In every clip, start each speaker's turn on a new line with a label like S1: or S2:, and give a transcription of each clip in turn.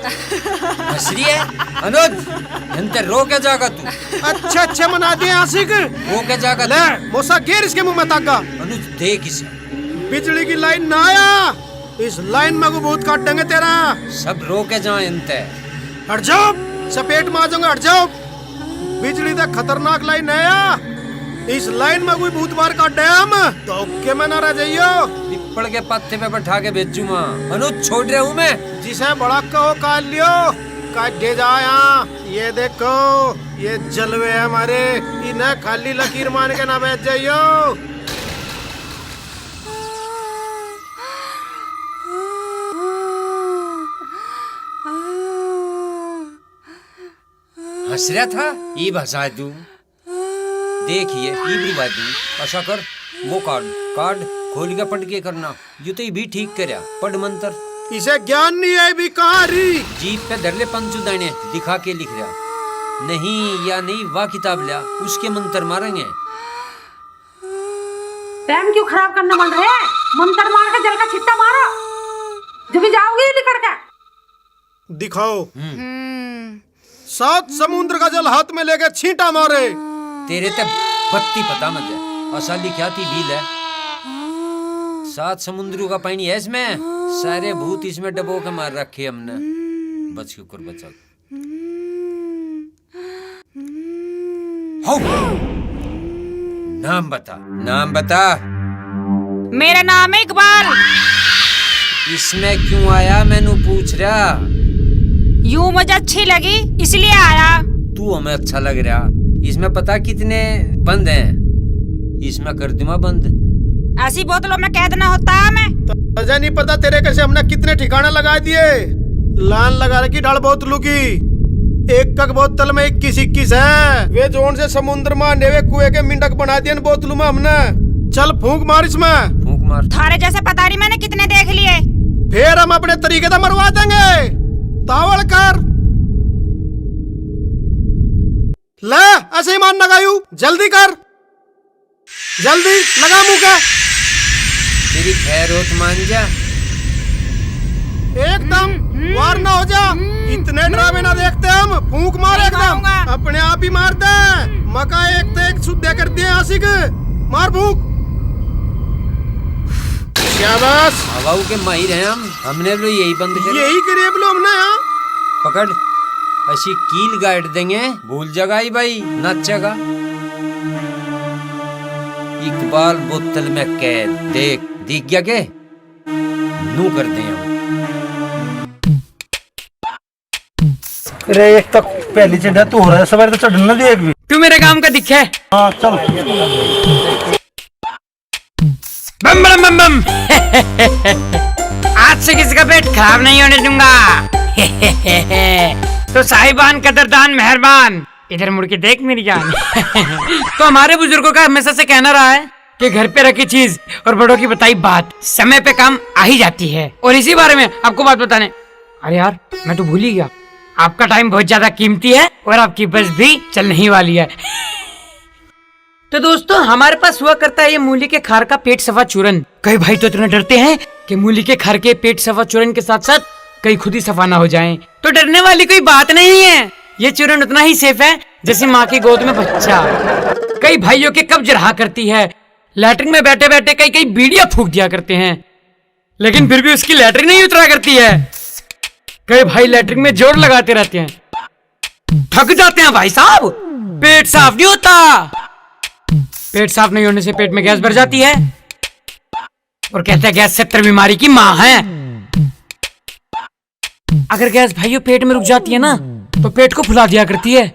S1: हंस रही है अनुज, यंते रो के जागा तू।
S2: अच्छा अच्छा मना दिए आशिक,
S1: रो के जागा
S2: ले मोसा गेर इसके मुंह में ताका।
S1: अनुज देख इसे,
S2: बिजली की लाइन ना आया, इस लाइन में को बहुत काट देंगे तेरा।
S1: सब रो के जाए यंते।
S2: हट जाओ, चपेट में आ जाऊंगा, हट जाओ। बिजली तक खतरनाक लाइन है या? इस लाइन में कोई भूत बार काट दे हम तो के में ना रह जाइयो।
S1: पिपड़ के पत्ते पे बैठा के भेजू माँ। अनुज छोड़ रहा हूँ मैं।
S2: जिसे बड़ा कहो काट लियो, काट दे जा यहाँ। ये देखो ये जलवे है हमारे, इन्हें खाली लकीर मान के ना बैठ जाइयो।
S1: हंस रहा था ये भसा तू। देखिए ये बाजू ऐसा कर, वो कार्ड खोल के पढ़ के करना। यू तो ये भी ठीक करया, पढ़ मंत्र।
S2: इसे ज्ञान नहीं है भिखारी।
S1: जीप पे धर ले पंचू दाने, दिखा के लिख रहा। नहीं या नहीं वाह किताब लिया, उसके मंत्र मारेंगे।
S3: टाइम क्यों खराब करने मन रहे? मंत्र मार के जल का छिट्टा मारो, जब जाओगे निकल के।
S2: दिखाओ। 7 समुद्र का जल हाथ में लेके छींटा मारे।
S1: तेरे ते बत्ती पता मत है, असली क्या थी भील है। 7 समुद्रों का पानी है इसमें, सारे भूत इसमें डबो के मार रखे हमने। बच के कर बचा। नाम बता, नाम बता।
S4: मेरा नाम है इकबाल।
S1: इसमें क्यों आया मैनू पूछ रहा?
S4: यूं मुझे अच्छी लगी इसलिए आया।
S1: तू हमें अच्छा लग रहा। इसमें पता कितने बंद हैं? इसमें कर दूंगा बंद।
S4: ऐसी बोतलों में कैद ना होता है हमें।
S2: तुझे नहीं पता तेरे कैसे हमने कितने ठिकाने लगा दिए। लान लगा रखी ढाल बोतलों की, एक कक बोतल में 21 है। वे जोन से समुद्र में नेवे कुएं के मिंडक बना दिए बोतलों में हमने। चल फूंक मार इसमें,
S1: फूंक मार।
S4: थारे जैसे पता नहीं मैंने कितने देख लिए।
S2: फिर हम अपने तरीके से मरवा देंगे। तावड़ कर ले, ऐसे ही मान लगायू। जल्दी कर, जल्दी लगा मुंह के।
S1: तेरी खैर हो तो मान जा।
S2: एकदम वार ना हो जा। इतने ड्रामे ना देखते हम। फूंक मार एकदम, अपने आप ही मार दे। मका एक तो एक शुद्ध कर दिए आशिक। मार फूंक। शाबाश।
S1: हवाओं के माहिर हैं हम। हमने तो यही बंद कर।
S2: यही करिए बोलो हमने। यहाँ
S1: पकड़, ऐसी कील गाइड देंगे, भूल जागा ही भाई, नाचेगा। इकबाल बोतल में कैद। देख दिख गया के नू करते हैं हम।
S5: अरे एक तो पहली चढ़ा तू हो रहा है, सवार तो चढ़ना दे एक भी।
S4: तू मेरे काम का दिखे।
S5: हाँ चल।
S4: बम बम बम बम। आज से किसी का पेट खराब नहीं होने दूंगा। तो साहिबान कदरदान मेहरबान, इधर मुड़ के देख मेरी जान। तो हमारे बुजुर्गों का हमेशा से कहना रहा है कि घर पे रखी चीज और बड़ों की बताई बात समय पे काम आ ही जाती है। और इसी बारे में आपको बात बताने, अरे यार मैं तो भूल ही गया, आपका टाइम बहुत ज्यादा कीमती है और आपकी बस भी चलने ही वाली है। तो दोस्तों हमारे पास हुआ करता है ये मूली के खार का पेट सफा चूरन। कई भाई तो इतना डरते हैं कि मूली के खार के पेट सफा चूरन के साथ साथ कहीं खुद ही सफा ना हो जाएं। तो डरने वाली कोई बात नहीं है, ये चूरन उतना ही सेफ है जैसे माँ की गोद में बच्चा। कई भाइयों के कब्ज रहा करती है, लैट्रिन में बैठे बैठे कई कई बीड़ियां फूंक दिया करते हैं, लेकिन फिर भी उसकी लैट्रिन नहीं उतरा करती है। कई भाई लैट्रिन में जोर लगाते रहते हैं, थक जाते हैं भाई साहब, पेट साफ नहीं होता। पेट साफ नहीं होने से पेट में गैस भर जाती है और कहते हैं गैस 70 बीमारी की माँ है। अगर गैस भाइयों पेट में रुक जाती है ना तो पेट को फुला दिया करती है,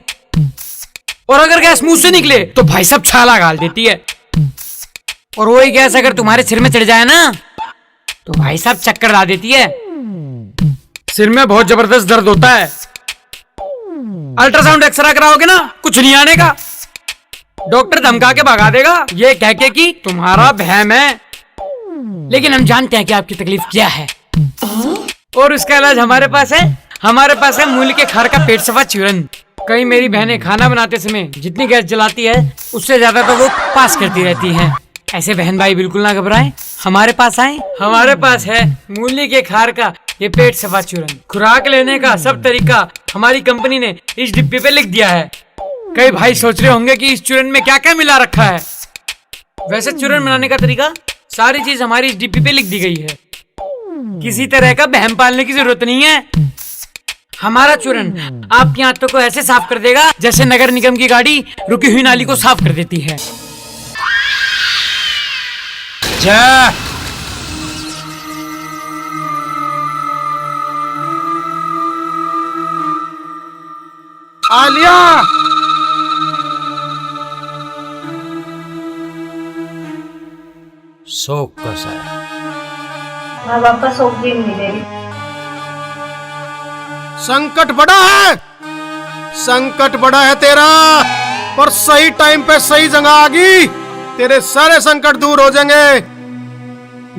S4: और अगर गैस मुंह से निकले तो भाई साहब छाला गाल देती है। और वही गैस अगर तुम्हारे सिर में चढ़ जाए ना तो भाई साहब चक्कर ला देती है। सिर में बहुत जबरदस्त दर्द होता है। अल्ट्रासाउंड एक्सरे कराओगे ना कुछ नहीं आने का, डॉक्टर धमका के भगा देगा ये कह के कि तुम्हारा वहम है। लेकिन हम जानते हैं कि आपकी तकलीफ क्या है और उसका इलाज हमारे पास है मूली के खार का पेट सफा चूरन। कई मेरी बहनें खाना बनाते समय जितनी गैस जलाती है उससे ज्यादा तो वो पास करती रहती हैं। ऐसे बहन भाई बिल्कुल ना घबराएं, हमारे पास आए। हमारे पास है मूली के खार का ये पेट सफा चूरन। खुराक लेने का सब तरीका हमारी कंपनी ने इस डिब्बे पे लिख दिया है। कई भाई सोच रहे होंगे कि इस चूरन में क्या क्या मिला रखा है। वैसे चूरन बनाने का तरीका सारी चीज हमारी इस डिब्बे पे लिख दी गई है। किसी तरह का बहम पालने की जरूरत नहीं है। हमारा चूरन आपकी आंतों को ऐसे साफ कर देगा जैसे नगर निगम की गाड़ी रुकी हुई नाली को साफ कर देती है।
S1: जा
S2: आलिया,
S1: शौक का साया।
S6: माँ बाप का शौक भी नहीं दे रही।
S2: संकट बड़ा है, संकट बड़ा है तेरा, पर सही टाइम पे सही जगह आ गई, तेरे सारे संकट दूर हो जाएंगे।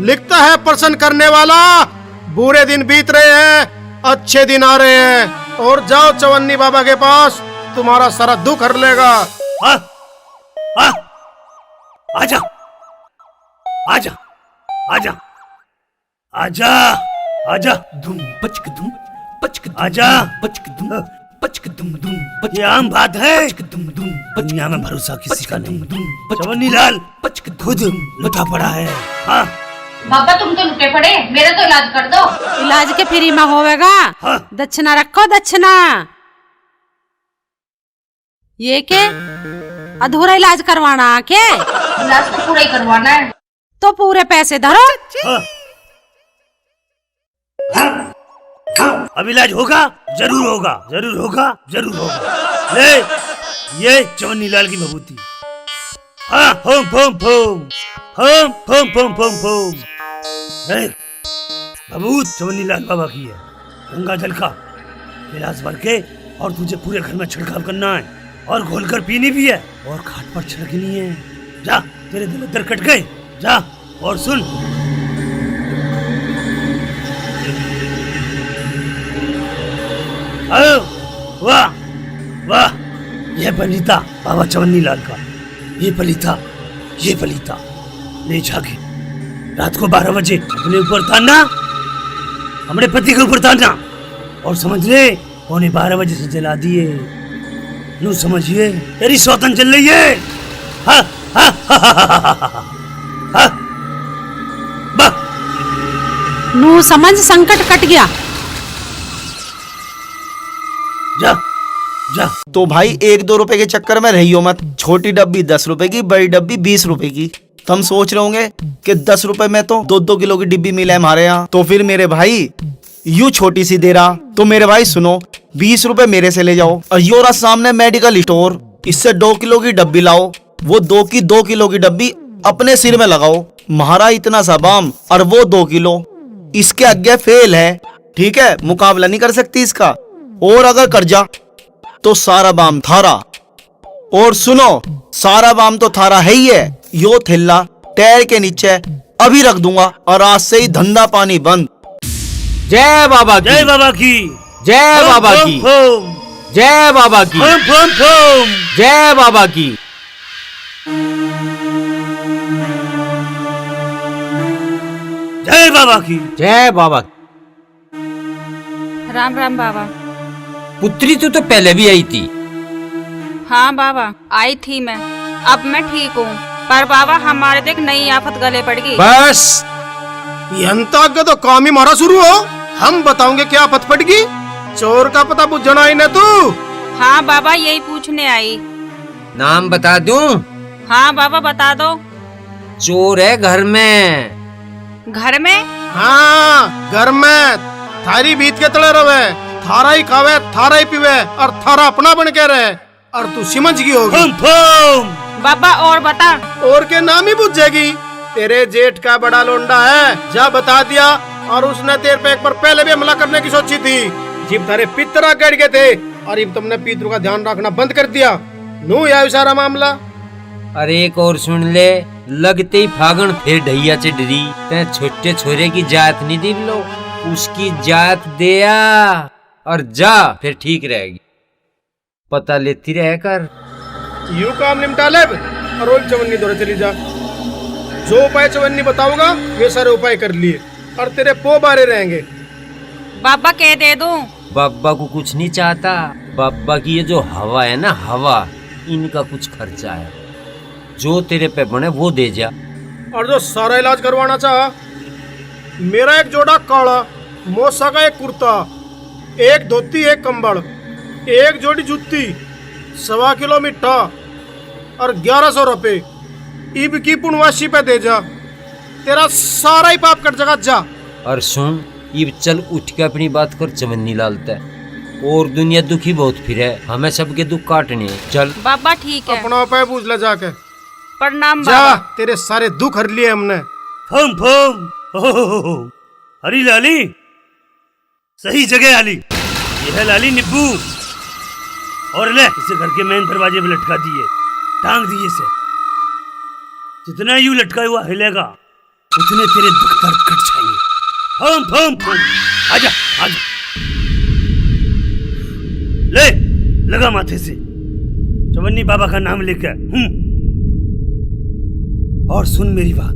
S2: लिखता है प्रश्न करने वाला, बुरे दिन बीत रहे हैं, अच्छे दिन आ रहे हैं। और जाओ चवन्नी बाबा के पास, तुम्हारा सारा दुख हर लेगा।
S7: आजा आजा आजा आजा आजा
S8: धूम पचक धूम पचक
S7: आजा
S8: पचक धूम पचक धूम धूम
S7: ये आम बात है।
S8: पचक धूम धूम
S7: दुनिया में भरोसा किसी का
S8: धूम
S7: नहीं।
S8: धूम
S7: चवन्नी लाल
S8: पचक
S7: खुद लुटा पड़ा है। हाँ
S6: बाबा तुम तो लुटे पड़े, मेरा तो इलाज कर दो।
S3: इलाज के फ्री में होवेगा।
S7: हाँ।
S3: दक्षिणा रखो, दक्षिणा। ये के अधूरा इलाज करवाना के?
S6: इलाज तो पूरा ही करवाना है।
S3: तो पूरे पैसे धरो।
S7: अब इलाज होगा, जरूर होगा, जरूर होगा, जरूर होगा। ले ये चवन्नी लाल की भभूति। हाँ home foam foam home foam foam foam foam. भभूत चवन्नी लाल बाबा की है। गंगा जल का गिलास भर के और तुझे पूरे घर में छिड़काव करना है और घोलकर पीनी भी है और खाट पर छिड़कनी है। जा, तेरे दिल दर कट गए। जा और सुन, वाह वाह, यह पलीता बाबा चवन्नी लाल का, ये पलीता, ये पलीता ले जाके रात को 12 बजे अपने ऊपर तानना, हमारे पति के ऊपर तानना, और समझ ले 12:15 बजे से जला दिए। नू समझिए तेरी सौतन चल रही है। हाँ हाँ हाँ हाँ हाँ।
S3: नू समझ संकट कट गया।
S7: जा जा।
S5: तो भाई 1-2 रुपए के चक्कर में रहियो मत। छोटी डब्बी 10 रुपए की, बड़ी डब्बी 20 रुपए की। तुम सोच रहे होंगे कि 10 रुपए में तो 2-2 किलो की डिब्बी मिले हमारे यहाँ। तो फिर मेरे भाई यूं छोटी सी दे रहा। तो मेरे भाई सुनो, 20 रुपए मेरे से ले जाओ और यो रहा सामने मेडिकल स्टोर, इससे 2 किलो की डब्बी लाओ। वो 2 किलो की डब्बी अपने सिर में लगाओ। महाराज इतना सा बाम और वो 2 किलो, इसके आगे फेल है। ठीक है, मुकाबला नहीं कर सकती इसका। और अगर कर जा तो सारा बाम थारा। और सुनो, सारा बाम तो थारा है ही है। यो थैला टायर के नीचे अभी रख दूंगा और आज से ही धंधा पानी बंद।
S1: जय बाबा की,
S7: जय बाबा की,
S1: जय बाबा की,
S7: फोम
S1: जय बाबा की,
S7: फोम फोम फोम।
S1: जय बाबा की।
S7: जय बाबा की,
S1: जय बाबा।
S9: राम राम बाबा।
S1: पुत्री तू तो पहले भी आई थी।
S9: हाँ बाबा, आई थी मैं। अब मैं ठीक हूँ, पर बाबा हमारे देख नई आफत गले पड़ गई।
S1: बस
S2: यंता के तो काम ही मारा शुरू हो। हम बताओगे क्या पत पड़गी। चोर का पता बुझना ही न तू।
S9: हाँ बाबा, यही पूछने आई।
S1: नाम बता दूं?
S9: हाँ बाबा बता दो।
S1: चोर है घर में।
S9: घर में?
S2: हाँ, घर में थारी बीत के तले रवे, थारा ही खावे, थारा ही पीवे और थारा अपना बन के रहे। और तू समझ गई होगी।
S7: Foam foam.
S9: बाबा और बता।
S2: और के नाम ही बुझ जाएगी। तेरे जेठ का बड़ा लोंडा है, जा बता दिया। और उसने तेरे पे एक बार पहले भी हमला करने की सोची थी, जब तारे पितरा गड़ गए थे। और अब तुमने पितरों का ध्यान रखना बंद कर दिया। नू या सारा मामला।
S1: अरे एक और सुन ले, लगते ही फागण फिर ढैया से डरी। ते छोटे छोरे की जात नहीं दी लो, उसकी जात दिया और जा, फिर ठीक रहेगी। पता लेती रह कर।
S2: यू काम निपटा ले और रोज चवन्नी दौरे चली जा। जो उपाय चवन्नी बताऊंगा वे सारे उपाय कर लिए और तेरे पो बारे रहेंगे।
S9: बाबा कह दे दूं?
S1: बाबा को कुछ नहीं चाहता। बाबा की ये जो हवा है ना, हवा, इनका कुछ खर्चा है। जो तेरे पे बने वो दे जा।
S2: और जो सारा इलाज करवाना चाह, मेरा एक जोड़ा काला, मौसा का एक कुर्ता, एक धोती, एक कंबल, एक जोड़ी जूती, 1.25 किलो मिठा और 1100 रुपए ईब की पुनवासी पे दे जा। तेरा सारा ही पाप कट जाएगा। जा।
S1: और सुन, ये चल उठ के अपनी बात कर चवन्नी लालता है। और दुनिया दुखी बहुत फिर है, हमें सबके दुख काटने हैं। चल
S9: बाबा ठीक है।
S2: अपना उपाय पूछ ले जाके।
S9: प्रणाम
S2: जा,
S9: बाबा।
S2: तेरे सारे दुख हर लिए हमने।
S7: फम फम हरी लाली, सही जगह आली। ये है लाली निब्बू। और ले इसे घर के मेन दरवाजे पे लटका दिए, टांग दिए इसे। जितना यूं लटका हुआ हिलेगा उतने तेरे दुख दर्द कट जाएंगे। फम फम फम, आजा आजा, ले लगा माथे से चवन्नी बाबा का नाम लेकर। और सुन मेरी बात।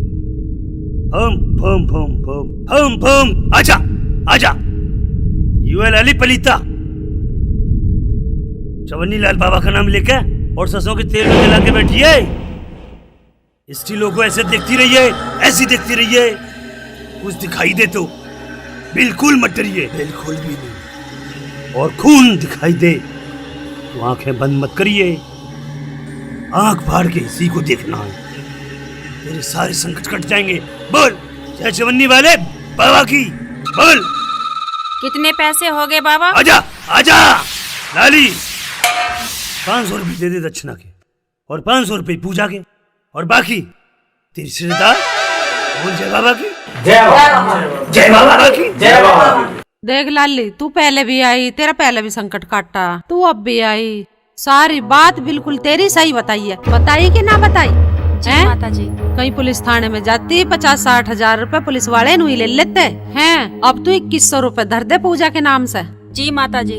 S7: फम फम फम फम फम फम, आजा आजा। यू है लाली पलीता। चवन्नी लाल बाबा का नाम लेकर और सरसों के तेल में जला के बैठिए। स्टीलों को ऐसे देखती रहिए, ऐसी देखती रहिए। कुछ दिखाई दे तो बिल्कुल मत डरिए, बिल्कुल भी नहीं। और खून दिखाई दे तो आंखें बंद मत करिए, आंख फाड़ के इसी को देखना है। तेरे सारे संकट कट जाएंगे। बोल जय चवन्नी वाले बाबा की, बोल।
S9: कितने पैसे हो गए बाबा?
S7: आजा आजा लाली। 500 रुपये दे दे दक्षिणा के, और 500 रुपये पूजा के, और बाकी तेरी रिश्तेदार। बोल जय बाबा की, जय बाबा, जय बाबा की, जय बाबा।
S3: देख लाली, तू पहले भी आई, तेरा पहले भी संकट काटा, तू अब भी आई। सारी बात बिल्कुल तेरी सही बताई है। बताई कि ना बताई? हैं?
S9: माता जी,
S3: कहीं पुलिस थाने में जाती 50-60 हजार रुपए पुलिस वाले नु ही ले लेते हैं। अब तू 2100 रुपए धर दे पूजा के नाम से।
S9: जी माता जी।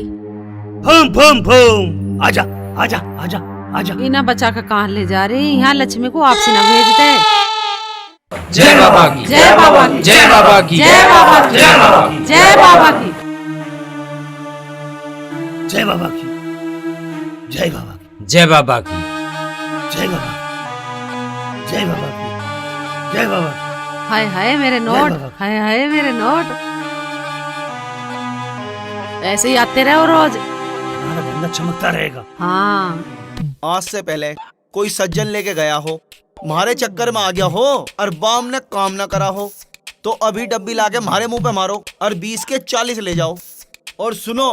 S7: फम फम फम, आजा आजा आजा आजा।
S3: इन्हें बचा के कहाँ ले जा रही? यहाँ लक्ष्मी को आपसी न भेजते।
S1: जय बाबा की,
S3: जय बाबा की,
S1: जय बाबा की,
S3: जय बाबा की,
S1: जय बाबा की,
S3: जय बाबा की,
S7: जय बाबा की, जय बाबा की,
S1: जय बाबा की,
S7: जय बाबा की, जय बाबा की, जय बाबा की।
S3: हाय हाय मेरे नोट,
S7: बाबा।
S3: हाय हाय मेरे नोट। ऐसे ही आते रहो रोज।
S7: तुम्हारा धंधा चमकता रहेगा।
S3: हाँ,
S5: आज से पहले कोई सज्जन लेके गया हो, मारे चक्कर में आ गया हो और बाम ने काम ना करा हो, तो अभी डब्बी लाके मारे मुंह पे मारो और 20 के 40 ले जाओ। और सुनो,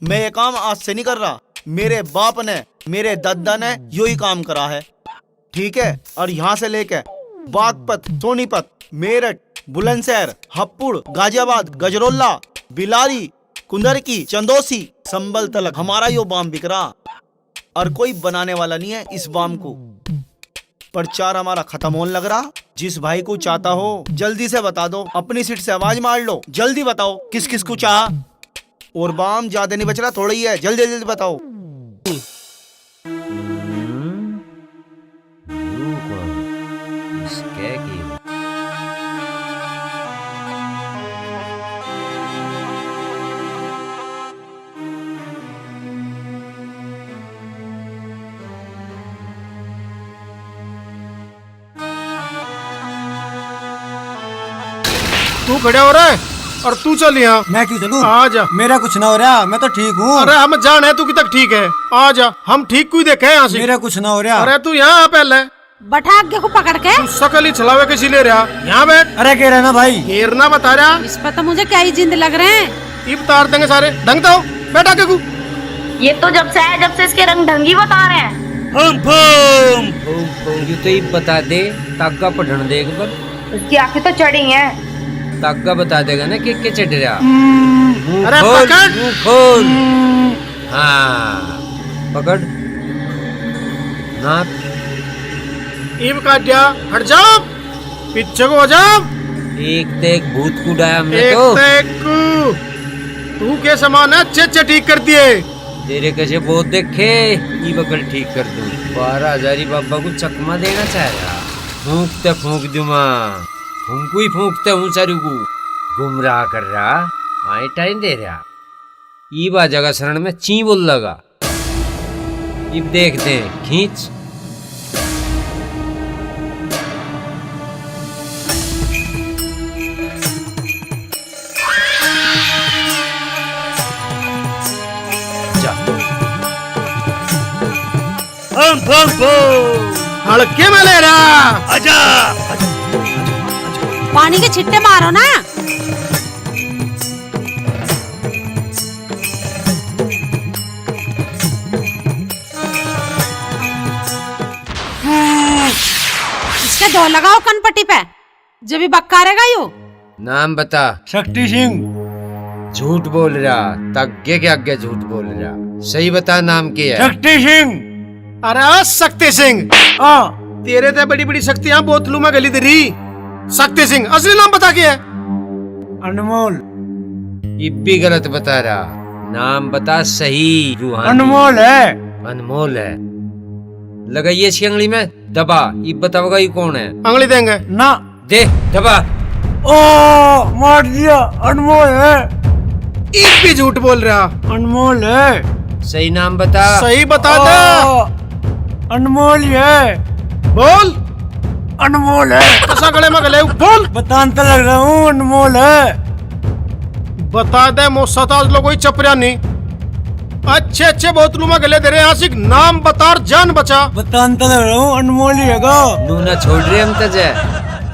S5: मैं ये काम आज से नहीं कर रहा, मेरे बाप ने, मेरे दादा ने यू ही काम करा है, ठीक है। और यहाँ से लेके बागपत, सोनीपत, मेरठ, बुलंदशहर, हप्पुड़, गाजियाबाद, गजरोला, बिलारी, कुंदरकी, चंदोसी, संबल तलक हमारा यो बाम बिक रहा। और कोई बनाने वाला नहीं है इस बाम को। प्रचार हमारा खत्म होने लग रहा। जिस भाई को चाहता हो जल्दी से बता दो, अपनी सीट से आवाज मार लो, जल्दी बताओ किस किस को चाहा। और बाम ज्यादा नहीं बच रहा, थोड़ा ही है, जल्दी जल्दी बताओ।
S1: इसके की
S2: तू खड़े हो रहा है और तू चल यहाँ।
S10: मैं क्यों चलूं?
S2: आ जा।
S10: मेरा कुछ ना हो रहा, मैं तो ठीक हूँ।
S2: अरे हम जान है तू कि तक ठीक है, आ जा, हम ठीक कोई देखे यहाँ से।
S10: मेरा कुछ ना हो रहा।
S2: अरे तू यहाँ आ पहले।
S3: बैठा आगे को पकड़ के।
S2: तू सकल ही छलावे किसी ले रहा, यहाँ बैठ।
S10: अरे कह रहा ना भाई,
S2: घेरना बता रहा।
S3: इस पर तो मुझे क्या ही जिंद लग रहे हैं।
S2: ये उतार देंगे सारे, ढंग तो बैठ आगे को।
S6: ये तो जब से आया, जब से इसके रंग ढंगी बता रहे हैं।
S7: फम फम,
S1: ये तो ही बता दे, ताका पढ़न दे एक बार।
S6: उसकी आंखें तो चढ़ी हैं।
S1: ताका बता देगा ना कि चढ़ रहा।
S2: अरे
S1: खोल,
S2: पकड़।
S1: मुंह खोल। हाँ पकड़ ना।
S2: ईब काट दिया, हट जाओ, पीछे को हो जाओ।
S1: एक तो एक भूत को डाया हमने
S2: एक
S1: तो।
S2: तू तू के समान है, अच्छे ठीक कर दिए।
S1: तेरे कैसे बहुत देखे, ये बकल ठीक कर दूं। 12,000 बाबा को चकमा देना चाह रहा। फूंकते फूंक दूं मां, फूंकू ही फूंकते हूँ सारू को। गुमराह कर रहा, आए टाइम दे रहा ई बा जगह शरण में ची बोल लगा। इब देखते हैं खींच। जा
S2: हड़के में ले रहा।
S7: आजा
S3: पानी के छिट्टे मारो ना। इसके दो लगाओ कनपट्टी पे, जब भी बक्कारेगा यू।
S1: नाम बता।
S10: शक्ति सिंह।
S1: झूठ बोल रहा, तग्गे के आगे झूठ बोल रहा। सही बता नाम क्या है?
S10: शक्ति सिंह।
S2: अरे शक्ति सिंह। तेरे ते बड़ी बड़ी शक्तियां बोतलू में गली तेरी। शक्ति सिंह असली नाम बता के है?
S10: अनमोल।
S1: इब भी गलत बता रहा। नाम बता सही। रूहानी।
S10: अनमोल है।
S1: अनमोल है। लगाइए इसकी अंगली में दबा। इब बताओगा ये कौन है?
S2: अंगली देंगे
S10: ना।
S1: दे दबा।
S10: ओ मार दिया। अनमोल है।
S2: एक भी झूठ बोल रहा।
S10: अनमोल है।
S1: सही नाम बता।
S2: सही बता दे।
S10: अनमोल है।
S2: बोल।
S10: अनमोल है।
S2: ऐसा गले में गले बोल।
S10: बताने लग रहा हूँ अनमोल है।
S2: बता दे मोसताज लोग कोई चपरिया नहीं। अच्छे अच्छे बोतलू में गले दे रहे आशिक। नाम बता और जान बचा।
S10: बताने लग रहा हूँ अनमोल ही हैगा।
S1: नूना छोड़ रहे हम तजे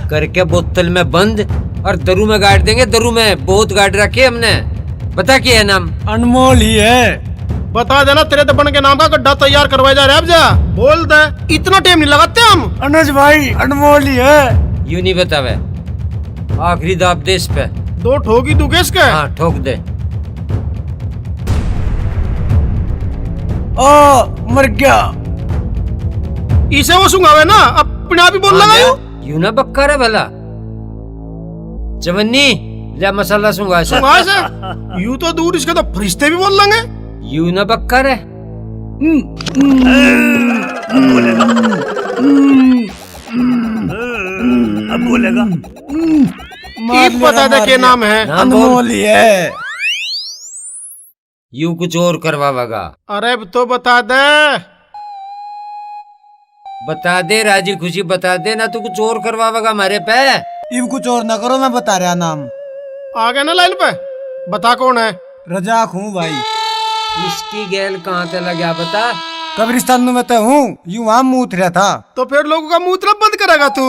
S1: करके बोतल में बंद और दरू में गाड़ देंगे। दरू में बहुत गाड़ रखे हमने। बता क्या है नाम?
S10: अनमोल ही है।
S2: बता देना तेरे दबन के नाम का गड्ढा तैयार करवाया जा रहा है। अब जा बोल दे। इतना टाइम नहीं लगाते हम।
S10: अनुज भाई अनमोल ही है।
S1: यूं नहीं बतावे। आखिरी दाब दे इस पे।
S2: दो ठोकी तू किस के?
S1: हाँ ठोक दे।
S10: ओ मर गया।
S2: इसे वो सुंगावे ना अपने आप ही बोल लगा यूं।
S1: यूं ना बक्का रे भला। चवन्नी ले मसाला सुंगा से।
S2: सुंगा से यूं तो दूर, इसके तो फरिश्ते भी बोल लेंगे।
S1: यूं ना बक्का रे।
S7: अब बोलेगा।
S2: बता दे क्या नाम है?
S10: अनमोल ही है।
S1: यूं कुछ और करवावेगा।
S2: अरे तो बता दे।
S1: बता दे राजी खुशी बता दे, ना तू कुछ और करवावेगा हमारे पे।
S10: इब कुछ और ना करो, मैं बता रहा नाम।
S2: आ गया ना लाइन पे? बता कौन है?
S10: रजाक हूँ भाई।
S1: इसकी गैल कहाँ ते लगा बता।
S10: कब्रिस्तान में तो हूँ। यूं वहाँ मूत रहा था।
S2: तो फिर लोगों का मूत्र बंद करेगा तू?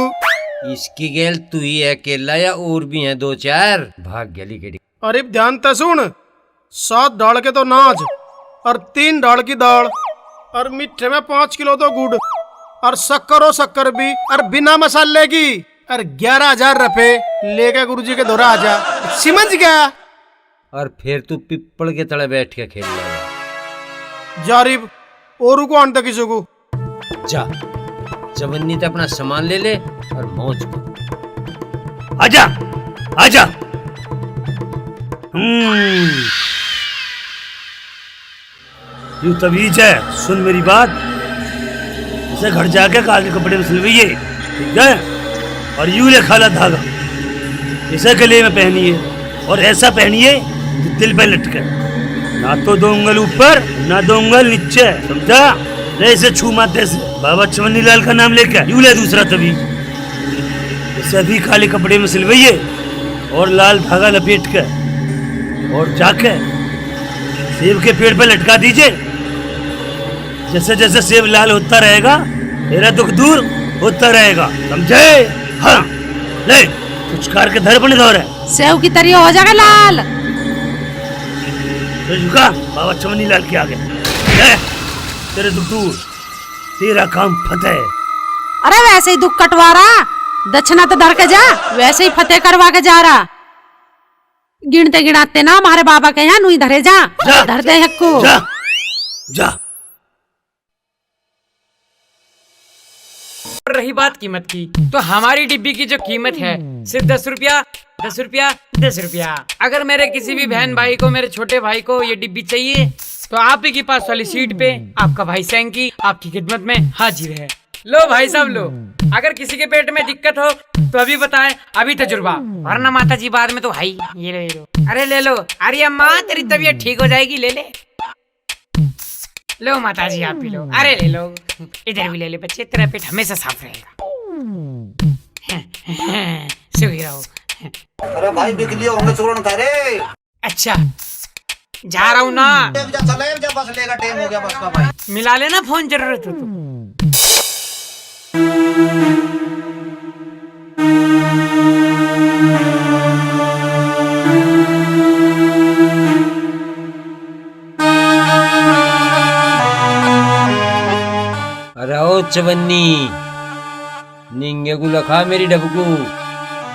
S1: इसकी गैल तू ही है अकेला या और भी है दो चार? भाग गली के।
S2: अरे ध्यान ते सुन। 7 डाल के तो नाच और 3 डाल की दाल और मीठे में 5 किलो तो गुड़ और शक्कर भी और बिना मसाले की और 11,000 रुपए लेके गुरुजी के दौरा आजा। समझ गया?
S1: और फिर तू पिप्पल के तले बैठ के खेल रहा।
S2: जारिब और को आनता किसी को।
S1: जा चवन्नी तो अपना सामान ले ले और मौज कर।
S7: आजा आजा। यू तवीज है। सुन मेरी बात। इसे घर जाके काले कपड़े में सिलवाइए, ठीक है? और यूं ले खाला धागा, इसे गले में पहनिए और ऐसा पहनिए कि दिल पे लटके। ना तो 2 उंगल ऊपर ना 2 उंगल नीचे, समझा? ऐसे छू माते से बाबा चवन्नी लाल का नाम लेकर यूं ले दूसरा तवीज। इसे अभी काले कपड़े में सिलवाइए और लाल धागा लपेट कर और जाके सेब के पेड़ पे लटका दीजिए। जैसे जैसे सेब लाल होता रहेगा मेरा दुख दूर होता रहेगा, समझे? हाँ ले कुछ कार के धर बने दौर है।
S3: सेव की तरह हो जाएगा लाल।
S7: तो झुका बाबा चवन्नी लाल के आगे। ले तेरे दुख दूर, तेरा काम फतेह।
S3: अरे वैसे ही दुख कटवा रहा, दक्षिणा तो धर के जा, वैसे ही फतेह करवा के जा रहा। गिनते गिनाते ना हमारे बाबा के यहाँ नू धरे जा, धर दे हक्कू।
S7: जा जा।
S4: रही बात कीमत की, तो हमारी डिब्बी की जो कीमत है सिर्फ 10 रुपया 10 रुपया 10 रुपया। अगर मेरे किसी भी बहन भाई को, मेरे छोटे भाई को ये डिब्बी चाहिए तो आप ही के पास वाली सीट पे आपका भाई सैंकी आपकी खिदमत में हाजिर है। लो भाई सब लो, अगर किसी के पेट में दिक्कत हो तो अभी बताए, अभी तजुर्बा, वरना माता जी बाद में तो भाई ये लो। अरे ले लो, अरे अम्मा तेरी तबीयत ठीक हो जाएगी, ले ले। लो माता जी आप भी लो, अरे ले लो, इधर भी ले ले बच्चे, तेरा पेट हमेशा साफ रहेगा। सुखी रहो।
S5: अरे भाई बिजली होंगे चूर्ण करे।
S4: अच्छा जा रहा हूँ ना,
S5: चले जब बस लेगा, टाइम हो गया बस का भाई।
S4: मिला लेना फोन, जरूरत हो तो।
S1: अरे ओ चवन्नी, निंगे गुला खा मेरी डबकू,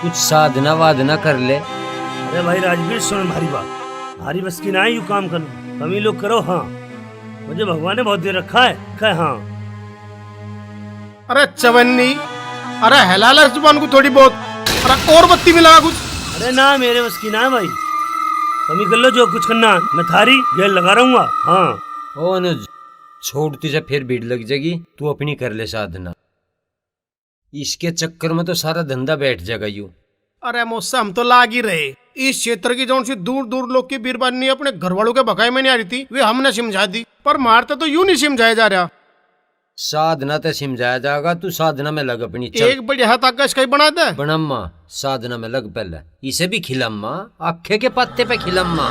S1: कुछ साधना वादना कर ले।
S7: अरे भाई राजवीर सुन भारी बात, भारी बस की ना है, यू काम करो, तुम ही लोग करो। हाँ मुझे भगवान ने बहुत देर रखा है। हाँ
S2: अरे चवन्नी, अरे हलाल जुबान को थोड़ी बहुत, अरे और बत्ती में लगा कुछ।
S7: अरे ना मेरे बस की ना है भाई, तुम ही कर लो जो कुछ करना, मैं थारी गेल लगा रहूंगा। हाँ
S1: ओ अनुज, छोड़ती से फिर भीड़ लग जाएगी, तू अपनी कर ले साधना, इसके चक्कर में तो सारा धंधा बैठ जाएगा यूं।
S2: अरे मौसा हम तो लाग ही रहे, इस क्षेत्र की जौन सी दूर दूर लोग की बीरबानी अपने घर वालों के बकाए में नहीं आ रही थी, वे हमने समझा दी, पर मारते तो यूं नहीं समझाया जा रहा।
S1: साधना तो समझाया जाएगा, तू साधना में लग अपनी। चल
S2: एक बढ़िया हाथ आकाश कहीं बना दे।
S1: बनम्मा, साधना में लग पहले, इसे भी खिलम्मा, आखे के पत्ते पे खिलम्मा।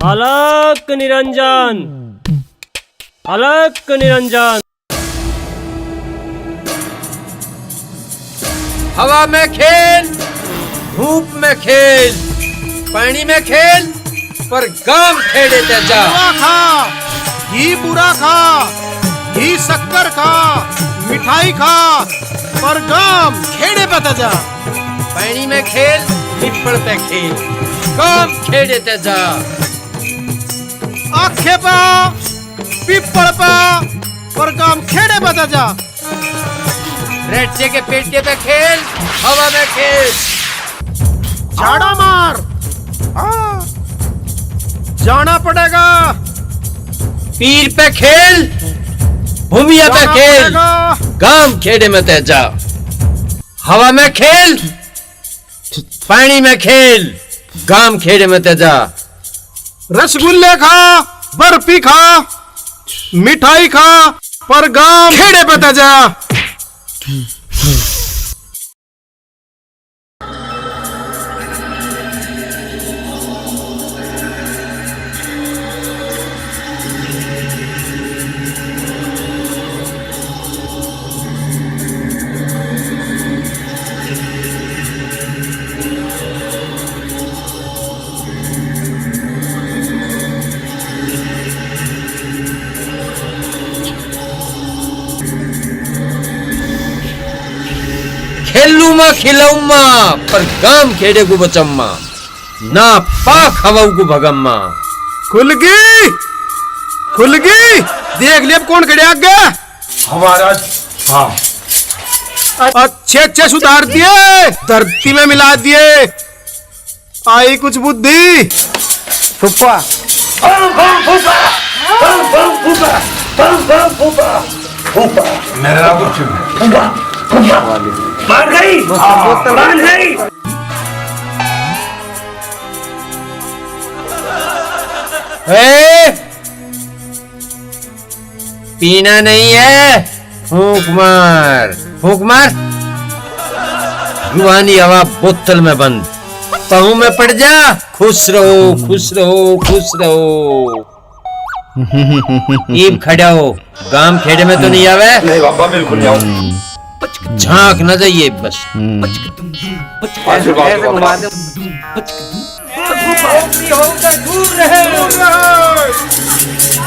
S10: अलक निरंजन, अलक निरंजन।
S1: हवा में खेल, धूप में खेल, पानी में खेल, पर गांव खेड़े ते जा।
S2: बुरा खा, घी बुरा खा, घी शक्कर खा, मिठाई खा, पर गांव खेड़े पे ते जा।
S1: पानी में खेल, पिपड़ पे खेल, गांव खेड़े ते जा।
S2: आखे पा, पिपड़ पा, पर गांव खेड़े पे ते जा।
S1: रेटे के पेटे पे खेल, हवा में खेल,
S2: झाड़ा मार, जाना पड़ेगा।
S1: पीर पे खेल, भूमिया पे खेल, गांव खेड़े में ते जा। हवा में खेल, पानी में खेल, गांव खेड़े में ते जा।
S2: रसगुल्ले खा, बर्फी खा, मिठाई खा, पर गांव खेड़े पे ते जा।
S1: खेलूमा खिलौमा, पर गांव खेड़े को बचम्मा, ना पाक हवाऊ को भगम्मा।
S2: खुल गई, खुल गई, देख लिया अब कौन खड़े आगे।
S7: हमारा हाँ
S2: अच्छे अच्छे सुधार दिए, धरती में मिला दिए, आई कुछ बुद्धि।
S7: फूफा मेरा मान गई, मान गई।
S1: पीना नहीं है, फूंक मार, फूंक मार। रूहानी हवा बोतल में बंद, पाँव में पड़ जा। खुश रहो, खुश रहो, खुश रहो। ईब खड़ा हो, गांव खेड़े में तो नहीं आवे।
S7: नहीं बाबा बिल्कुल नहीं।
S1: झांक न जाइए बस।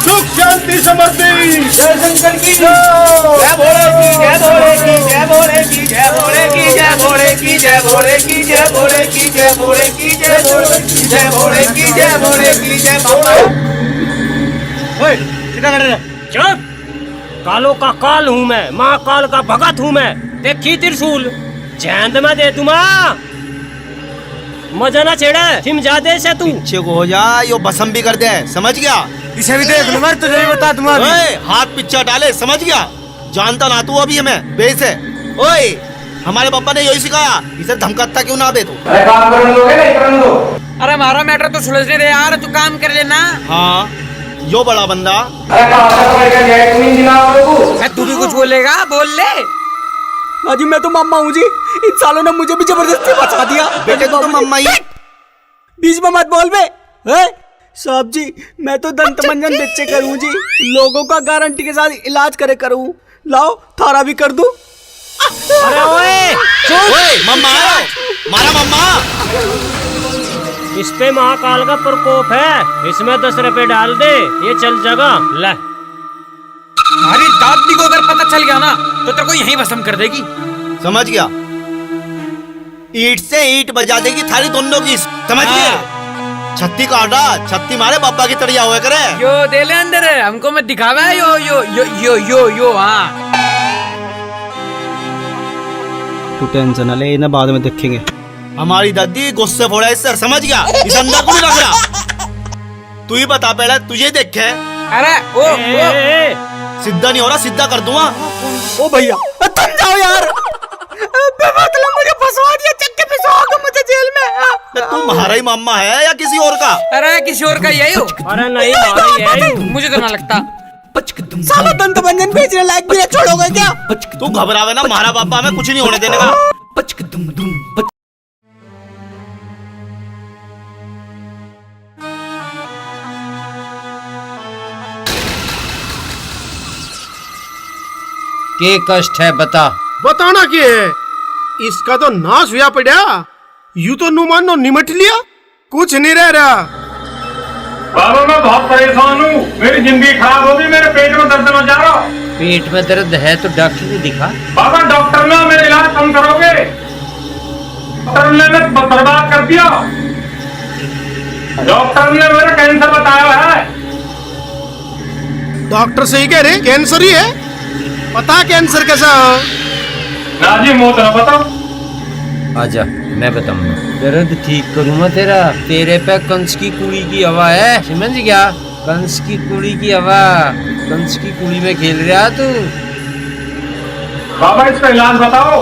S2: सुख शांति समृद्धि,
S7: जय शंकर की जय भोले की, जय भोले की, जय भोले की, जय भोले की, जय भोले की, जय भोले की, जय भोले की, जय भोले की, जय भोले की, जय भोले की, जय भोले की, जय भोले।
S10: चुप, कालों का काल हूँ मैं, माँ काल का भगत हूँ मैं। देखी त्रिशूल जैंद में दे दूंगा।
S7: मजा ना छेड़ा, सिम ज्यादा से तू।
S5: पीछे को हो जा, यो भस्म भी कर दे, समझ गया?
S10: इसे भी देख लो, मैं तुझे भी बता दूंगा अभी।
S5: ओए, हाथ पीछे डाले, समझ गया? जानता ना तू अभी हमें बेस है। ओए, हमारे पापा ने यही सिखाया, इसे धमकाता क्यों ना बे तू?
S4: अरे हमारा मैटर तो सुलझने दे यार, तू काम कर लेना।
S5: हाँ, यो बड़ा बंदा।
S4: तू भी कुछ बोलेगा? बोल ले।
S7: अजी मैं तो मम्मा हूँ जी, इन सालों ने मुझे भी जबरदस्ती बचा दिया।
S5: बेटे तू तो मम्मा ही।
S7: बीच में मत बोल बे। साहब जी, मैं तो दंत मंजन बच्चे करूँ जी, लोगों का गारंटी के साथ इलाज करे करूँ। लाओ थारा भी कर दूं।
S4: अरे ओए,
S5: मम्मा आयो, मारा मम्मा।
S7: इस पे महाकाल का प्रकोप है, इसमें 10 रुपए डाल दे, ये चल जाएगा। ले,
S4: हमारी दादी को अगर पता चल गया ना तो तेरे को यहीं भस्म कर देगी।
S5: समझ गया? ईंट से ईंट बजा देगी थारी दोनों की, समझ गया? छत्ती काटा, छत्ती मारे बाबा की तड़िया हुआ करे।
S4: यो दे ले अंदर, हमको मत दिखावा। यो यो यो यो यो यो हाँ।
S5: तू टेंशन न ले, इन्हें बाद में देखेंगे। हमारी दादी गुस्से फोड़ा इससे, समझ गया? इस अंदर को नहीं रख रहा। तू ही बता पहले, तुझे देखे।
S4: अरे ओ
S5: सीधा नहीं हो रहा, सीधा कर दूंगा।
S7: ओ भैया तुम जाओ यार, मतलब मुझे फंसवा दिया, चक्के पिसवाओगे मुझे जेल में।
S5: तुम्हारा ही मामा है या किसी और का?
S4: अरे किसी और का यही हो।
S7: अरे नहीं हमारा ही है।
S4: मुझे तो ना लगता।
S7: साला दंत मंजन बेचने लायक भी छोड़ोगे क्या?
S5: तू घबरावे ना, हमारा पापा हमें कुछ नहीं होने देने का।
S1: के कष्ट है बता।
S2: बताना क्या है? इसका तो नाश हुआ पड़ा। यू तो नुमान नो निमट लिया, कुछ नहीं रह रहा।
S11: बाबा मैं बहुत परेशान हूँ, मेरी जिंदगी खराब होगी, मेरे पेट में दर्द मचा रहा।
S1: पेट में दर्द है तो डॉक्टर को दिखा।
S11: बाबा डॉक्टर ने मेरा इलाज कम करोगे? डॉक्टर ने बर्बाद कर दिया। डॉक्टर ने मेरा कैंसर बताया है।
S2: डॉक्टर सही कह रहे, कैंसर ही है। पता कैंसर कैसा हो?
S11: ना जी मौत ना बताओ।
S1: आजा मैं बताऊंगा, दर्द ठीक करूंगा तेरा। तेरे पे कंस की कुड़ी की हवा है, समझ गया? कंस की कुड़ी की हवा, कंस की कुड़ी में खेल रहा तू।
S11: बाबा इसका इलाज बताओ।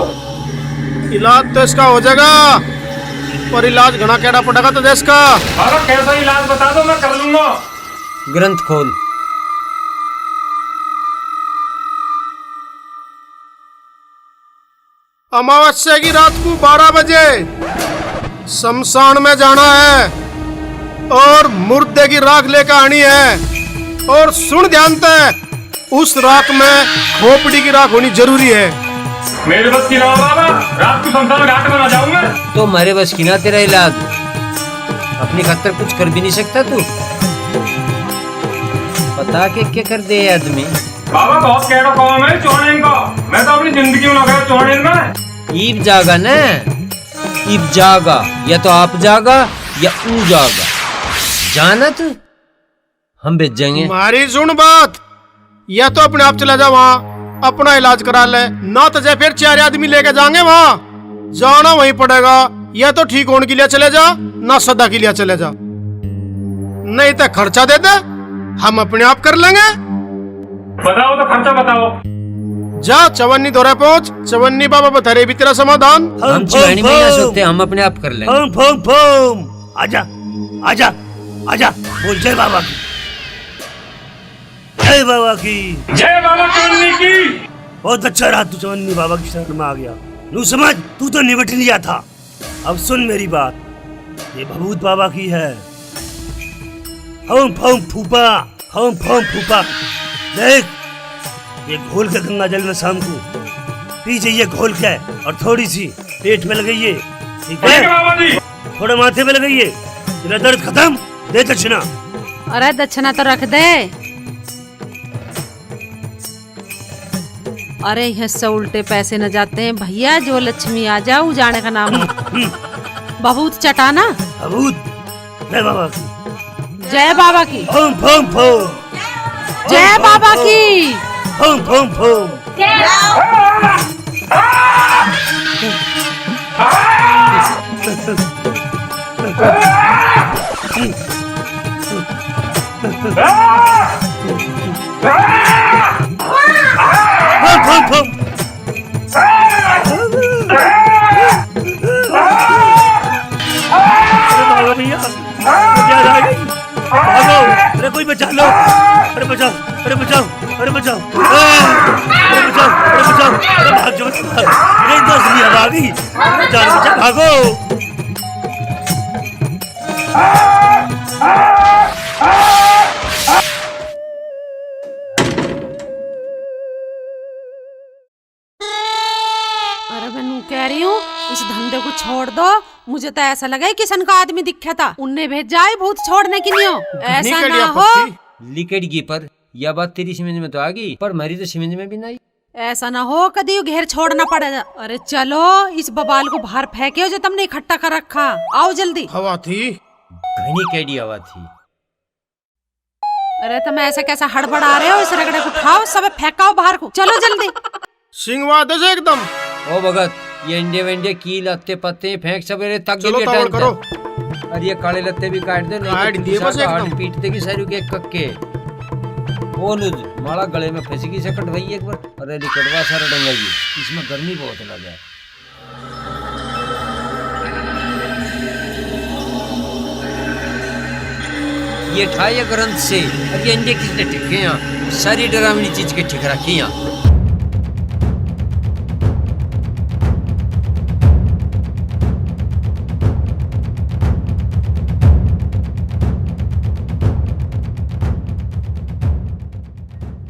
S2: इलाज तो इसका हो जाएगा, पर इलाज घना कहना पड़ेगा तो देश का।
S11: बाबा कैसा इलाज बता दो, मैं कर लूंगा।
S1: ग्रंथ खोल।
S2: अमावस्या की रात को 12 बजे शमशान में जाना है और मुर्दे की राख लेकर आनी है। और सुन ध्यान से, उस राख में खोपड़ी की राख होनी जरूरी है।
S11: मेरे बस की ना बाबा, रात को शमशान घाट में ना जाऊंगा।
S1: तो हमारे बस की ना तेरा इलाज, अपनी खातर कुछ कर भी नहीं सकता तू। पता के क्या कर दे आदमी।
S11: बाबा बहुत कह रहा हूँ मैं चौड़ेन का, मैं तो अपनी जिंदगी में लगा चौड़ेन में।
S1: ईब जागा ना, ईब जागा, या तो आप जागा या ऊ जागा। जाना तू, हम बेच जाएंगे।
S2: हमारी सुन बात, या तो अपने आप चला जा वहाँ, अपना इलाज करा ले, ना तो जय फिर 4 आदमी लेके जाएंगे वहाँ। जाना वहीं पड़ेगा, या तो ठीक होने के लिए चले जा, ना सदा के लिए चले जा। नहीं तो खर्चा दे दे, हम अपने आप कर लेंगे।
S11: बताओ तो खर्चा बताओ।
S2: जा चवन्नी दौरे पहुंच, चवन्नी बाबा बता भी तेरा समाधान।
S1: हम चिड़ानी में आ सकते, हम अपने आप कर लेंगे।
S7: फम फम फम। आजा आजा आजा, बोल जय बाबा की, जय बाबा की,
S11: जय बाबा चवन्नी की।
S7: बहुत अच्छा रहा, तू चवन्नी बाबा की शरण में आ गया। तू समझ, तू तो निपट लिया था। अब सुन मेरी बात, ये भभूत बाबा की है। हम फम फूफा, हम फम फूफा। देख, ये घोल के गंगा जल में शाम को पी जाइए, घोल के, और थोड़ी सी पेट में लगाइए, ठीक है?
S11: बाबा जी
S7: थोड़ा माथे में लगाइए, तेरा दर्द खत्म। दे दक्षिणा।
S3: अरे दक्षिणा तो रख दे। अरे यहाँ से उल्टे पैसे न जाते हैं भैया, जो लक्ष्मी आ जाओ जाने का नाम है। बहुत चटाना।
S7: भभूत जय बाबा की,
S3: जय बाबा की,
S7: फम फम फम,
S3: जय बाबा की,
S7: फम फम फम। भागो भैया, क्या आ गई? भागो, अरे कोई बचा लो, अरे बचाओ, अरे बचाओ, अरे बचाओ, अरे बचाओ, अरे बचाओ, अरे भाग जाओ, अरे दस लिया भागी, जान बचा, भागो।
S3: अरे मैं कह रही हूँ इस धंधे को छोड़ दो। मुझे तो ऐसा लगा किशन का आदमी दिखा था, उनने भेजा है भूत छोड़ने के लिए। ऐसा ना हो
S1: लिकेडगी पर यह बात तेरी समझ में तो आ गई, पर मेरी तो समझ में भी नहीं।
S3: ऐसा ना हो कभी घेर छोड़ना पड़ेगा। अरे चलो इस बबाल को बाहर फेंके जो तुमने इकट्ठा कर रखा। आओ जल्दी।
S2: हवा थी,
S1: घनी केडी हवा थी।
S3: अरे तुम ऐसा कैसा हड़बड़ा रहे हो? इस रगड़े को उठाओ, सब फेंकाओ बाहर को। चलो जल्दी।
S2: सिंगवा दे से एकदम।
S1: ओ भगत, ये इंडिया वेंडिया की लत्ते पत्ते फेंक सवेरे तक
S2: चलो तावड़ करो।
S1: अरे ये काले लत्ते भी काट दे,
S2: काट दिए बस एकदम।
S1: पीट देगी सारू के कक्के। ओ नुज माला गले में फंस गई से कटवाई एक बार। अरे कटवा सारा डंगा जी, इसमें गर्मी बहुत लगा है। ये ठाया ग्रंथ से। अरे इंडिया किसने ठिके यहाँ? सारी डरावनी चीज के ठिक रखी यहाँ।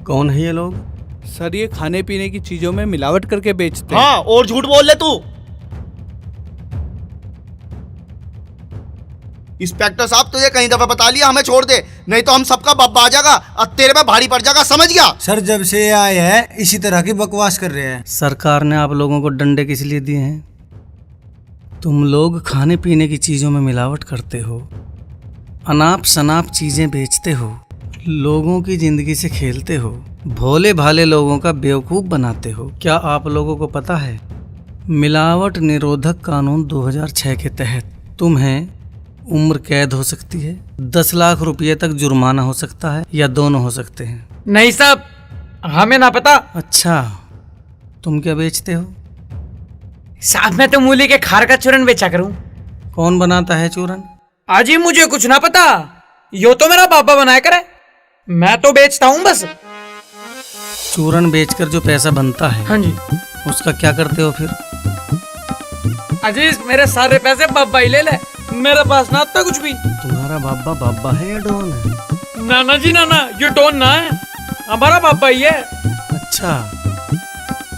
S10: कौन है ये लोग?
S12: सर ये खाने पीने की चीजों में मिलावट करके बेचते हैं।
S5: हाँ, और झूठ बोल ले तू। इंस्पेक्टर साहब तुझे कई दफा बता लिया हमें छोड़ दे, नहीं तो हम सबका बाबा आ जाएगा और तेरे पे भारी पड़ जाएगा, समझ गया?
S10: सर जब से ये आए हैं इसी तरह की बकवास कर रहे हैं।
S12: सरकार ने आप लोगों को डंडे किस लिए दिए हैं? तुम लोग खाने पीने की चीजों में मिलावट करते हो, अनाप शनाप चीजें बेचते हो, लोगों की जिंदगी से खेलते हो, भोले भाले लोगों का बेवकूफ बनाते हो। क्या आप लोगों को पता है मिलावट निरोधक कानून 2006 के तहत तुम्हें उम्र कैद हो सकती है, 10 लाख रुपये तक जुर्माना हो सकता है, या दोनों हो सकते हैं।
S4: नहीं साहब, हमें ना पता।
S12: अच्छा, तुम क्या बेचते हो?
S4: साहब मैं तो मूली के खार का चूरन बेचा करूं।
S12: कौन बनाता है चूरन?
S4: आजी मुझे कुछ ना पता, यो तो मेरा बाबा बनाया करे, मैं तो बेचता हूँ बस।
S12: चूरन बेचकर जो पैसा बनता है,
S4: हाँ जी,
S12: उसका क्या करते हो फिर?
S4: अजीज मेरे सारे पैसे बाबा ही ले ले, मेरे पास ना आता कुछ भी।
S12: तुम्हारा बाबा बाबा है या डॉन है?
S4: नाना जी नाना, ये डॉन ना है, हमारा बाबा ही है।
S12: अच्छा,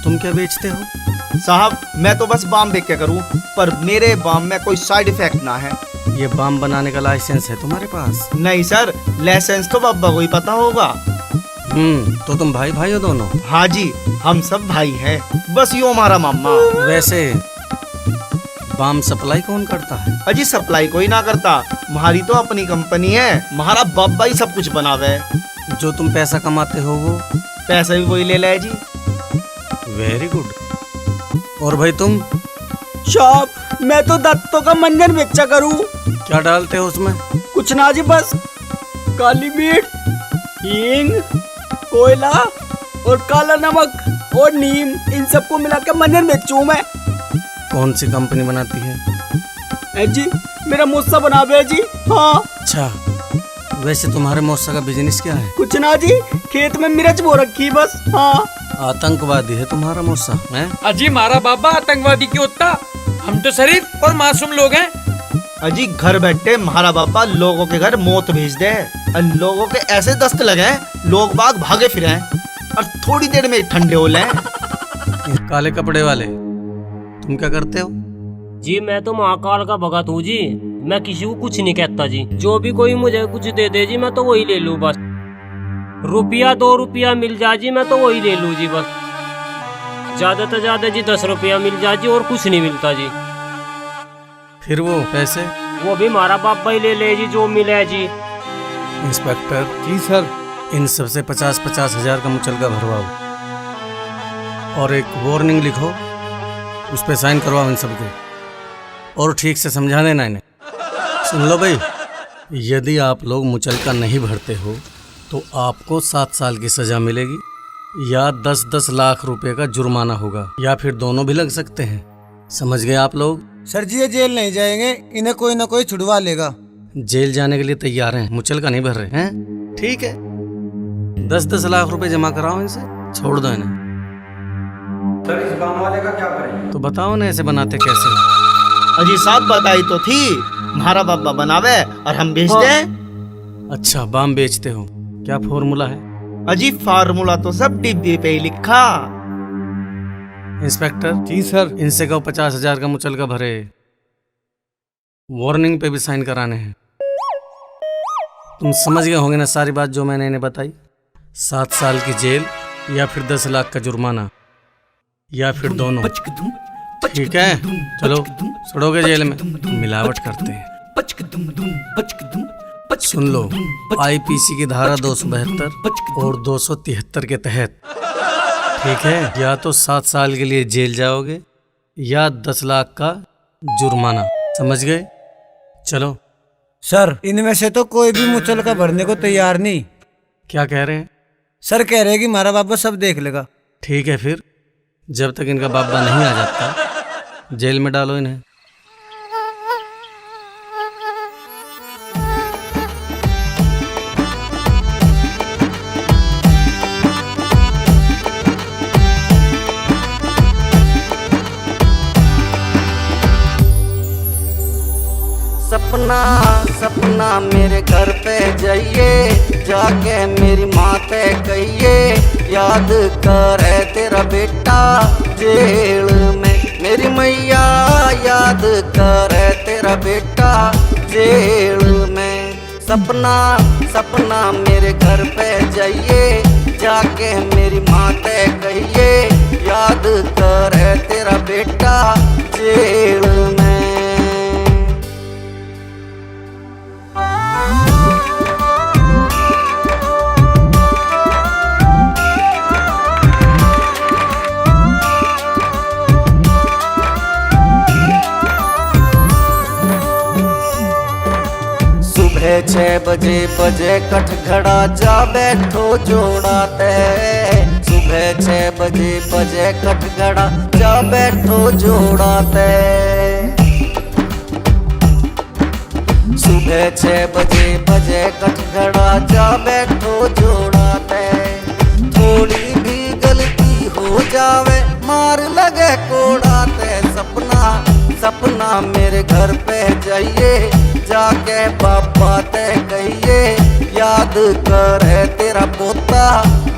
S12: तुम क्या बेचते हो?
S5: साहब मैं तो बस बाम बेच के करूं, पर मेरे बाम में कोई साइड इफेक्ट ना है।
S12: ये बाम बनाने का लाइसेंस है तुम्हारे पास?
S5: नहीं सर, लाइसेंस तो बाबा को ही पता होगा।
S12: तो तुम भाई भाई हो दोनों?
S5: हाँ जी, हम सब भाई हैं, बस यो हमारा मामा।
S12: वैसे बाम सप्लाई कौन करता है?
S5: अजी सप्लाई कोई ना करता, हमारी तो अपनी कंपनी है, हमारा बाबा ही सब कुछ बनावे।
S12: जो तुम पैसा कमाते हो वो
S5: पैसा भी वही ले ले जी।
S12: Very good. और भाई तुम?
S10: शॉप मैं तो दत्तों का मंजन बेचा करूं।
S12: क्या डालते हो उसमें?
S10: कुछ ना जी, बस काली मिर्च, हींग, कोयला और काला नमक और नीम, इन सबको मिला के मंजन बेचूं मैं।
S12: कौन सी कंपनी बनाती है?
S10: जी मेरा मौसा बनावे जी। हाँ।
S12: अच्छा, वैसे तुम्हारे मौसा का बिजनेस क्या है?
S10: कुछ ना जी, खेत में मिर्च बो रखी बस। हाँ।
S12: आतंकवादी है तुम्हारा मौसा? हैं?
S4: अजी हमारा बाबा आतंकवादी क्यों होता, हम तो शरीफ और मासूम लोग हैं।
S5: अजी घर बैठे हमारा बाबा लोगों के घर मौत भेज दे, और लोगों के ऐसे दस्त लगे लोग बाग भागे फिरे और थोड़ी देर में ठंडे हो लें।
S12: काले कपड़े वाले, तुम क्या करते हो?
S13: जी मैं तो महाकाल का भगत हूँ जी, मैं किसी को कुछ नहीं कहता जी, जो भी कोई मुझे कुछ दे दे जी मैं तो वही ले लूँ बस। रुपया 2 रुपया मिल जाए जी मैं तो वही ले लूँ जी बस, ज्यादा तो ज्यादा जी 10 रुपया मिल जाए जी, और कुछ नहीं मिलता जी।
S12: फिर वो पैसे?
S13: वो भी हमारा बाबा ही ले ले जी, जो मिले जी।
S12: इंस्पेक्टर
S2: जी सर।
S12: इन सबसे 50-50 हजार का मुचलका भरवाओ और एक वार्निंग लिखो, उस पे साइन करवाओ इन सबके, और ठीक से समझा देना इन्हें। सुन लो भाई, यदि आप लोग मुचलका नहीं भरते हो तो आपको 7 साल की सजा मिलेगी या 10-10 लाख रुपए का जुर्माना होगा या फिर दोनों भी लग सकते हैं। समझ गए आप लोग?
S10: सर जी ये जेल नहीं जाएंगे, इन्हें कोई ना कोई छुड़वा लेगा।
S12: जेल जाने के लिए तैयार हैं, मुचलका नहीं भर रहे हैं? ठीक है, 10-10 लाख रुपए जमा कराओ इनसे, छोड़ दो इन्हें।
S10: सर इस काम वाले का क्या करें?
S12: तो बताओ ना ऐसे बनाते कैसे?
S5: अजी साहब बताई तो थी, हमारा बाबा बनावे और हम बेचते हैं।
S12: अच्छा, बाम बेचते हो, क्या फॉर्मूला है?
S5: अजी फार्मूला तो सब डिब्बे पे ही लिखा।
S12: इंस्पेक्टर
S10: जी सर।
S12: इनसे कहो 50,000 का मुचलका भरे, वार्निंग पे भी साइन कराने हैं। तुम समझ गए होंगे ना सारी बात जो मैंने इन्हें बताई? 7 साल की जेल या फिर 10 लाख का जुर्माना या फिर दोनों। ठीक है, चलो सड़ोगे जेल में, मिलावट करते हैं। सुन लो, आईपीसी की धारा 272 और 273 के तहत, ठीक है, या तो 7 साल के लिए जेल जाओगे या 10 लाख का जुर्माना। समझ गए? चलो।
S10: सर इनमें से तो कोई भी मुचलका भरने को तैयार नहीं।
S12: क्या कह रहे हैं?
S10: सर कह रहे हैं कि हमारा बाबा सब देख लेगा।
S12: ठीक है, फिर जब तक इनका बाबा नहीं आ जाता जेल में डालो इन्हें।
S5: सपना सपना मेरे घर पे जाइए, जाके मेरी माँ पे कहिए, याद करे तेरा बेटा जेल में। मेरी मैया याद करे तेरा बेटा जेल में। सपना सपना मेरे घर पे जाइए, जाके मेरी माँ पे कहिए, याद करे तेरा बेटा जेल में। सुबह 6 बजे कटघड़ा जा बैठो जोड़ाते। सुबह 6 बजे कटघड़ा जा बैठो जोड़ाते। सुबह 6 बजे कटघड़ा जा बैठो जोड़ाते। थोड़ी भी गलती हो जावे मार लगे कोड़ाते। सपना सपना मेरे घर पे जाइए, जाके पापा ते कहिए, याद करे तेरा पोता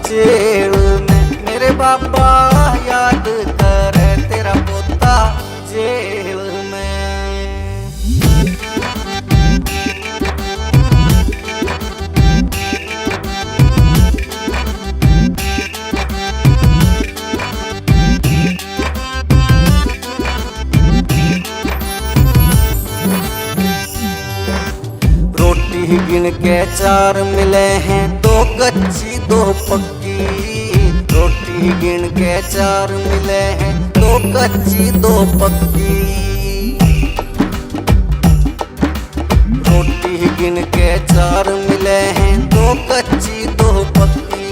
S5: जेल में। मेरे पापा याद करे तेरा पोता जेल में। गिन के 4 मिले हैं, 2 कच्ची 2 पक्की। रोटी गिन के 4 मिले हैं, 2 कच्ची 2 पक्की। रोटी गिन के 4 मिले हैं, 2 कच्ची 2 पक्की।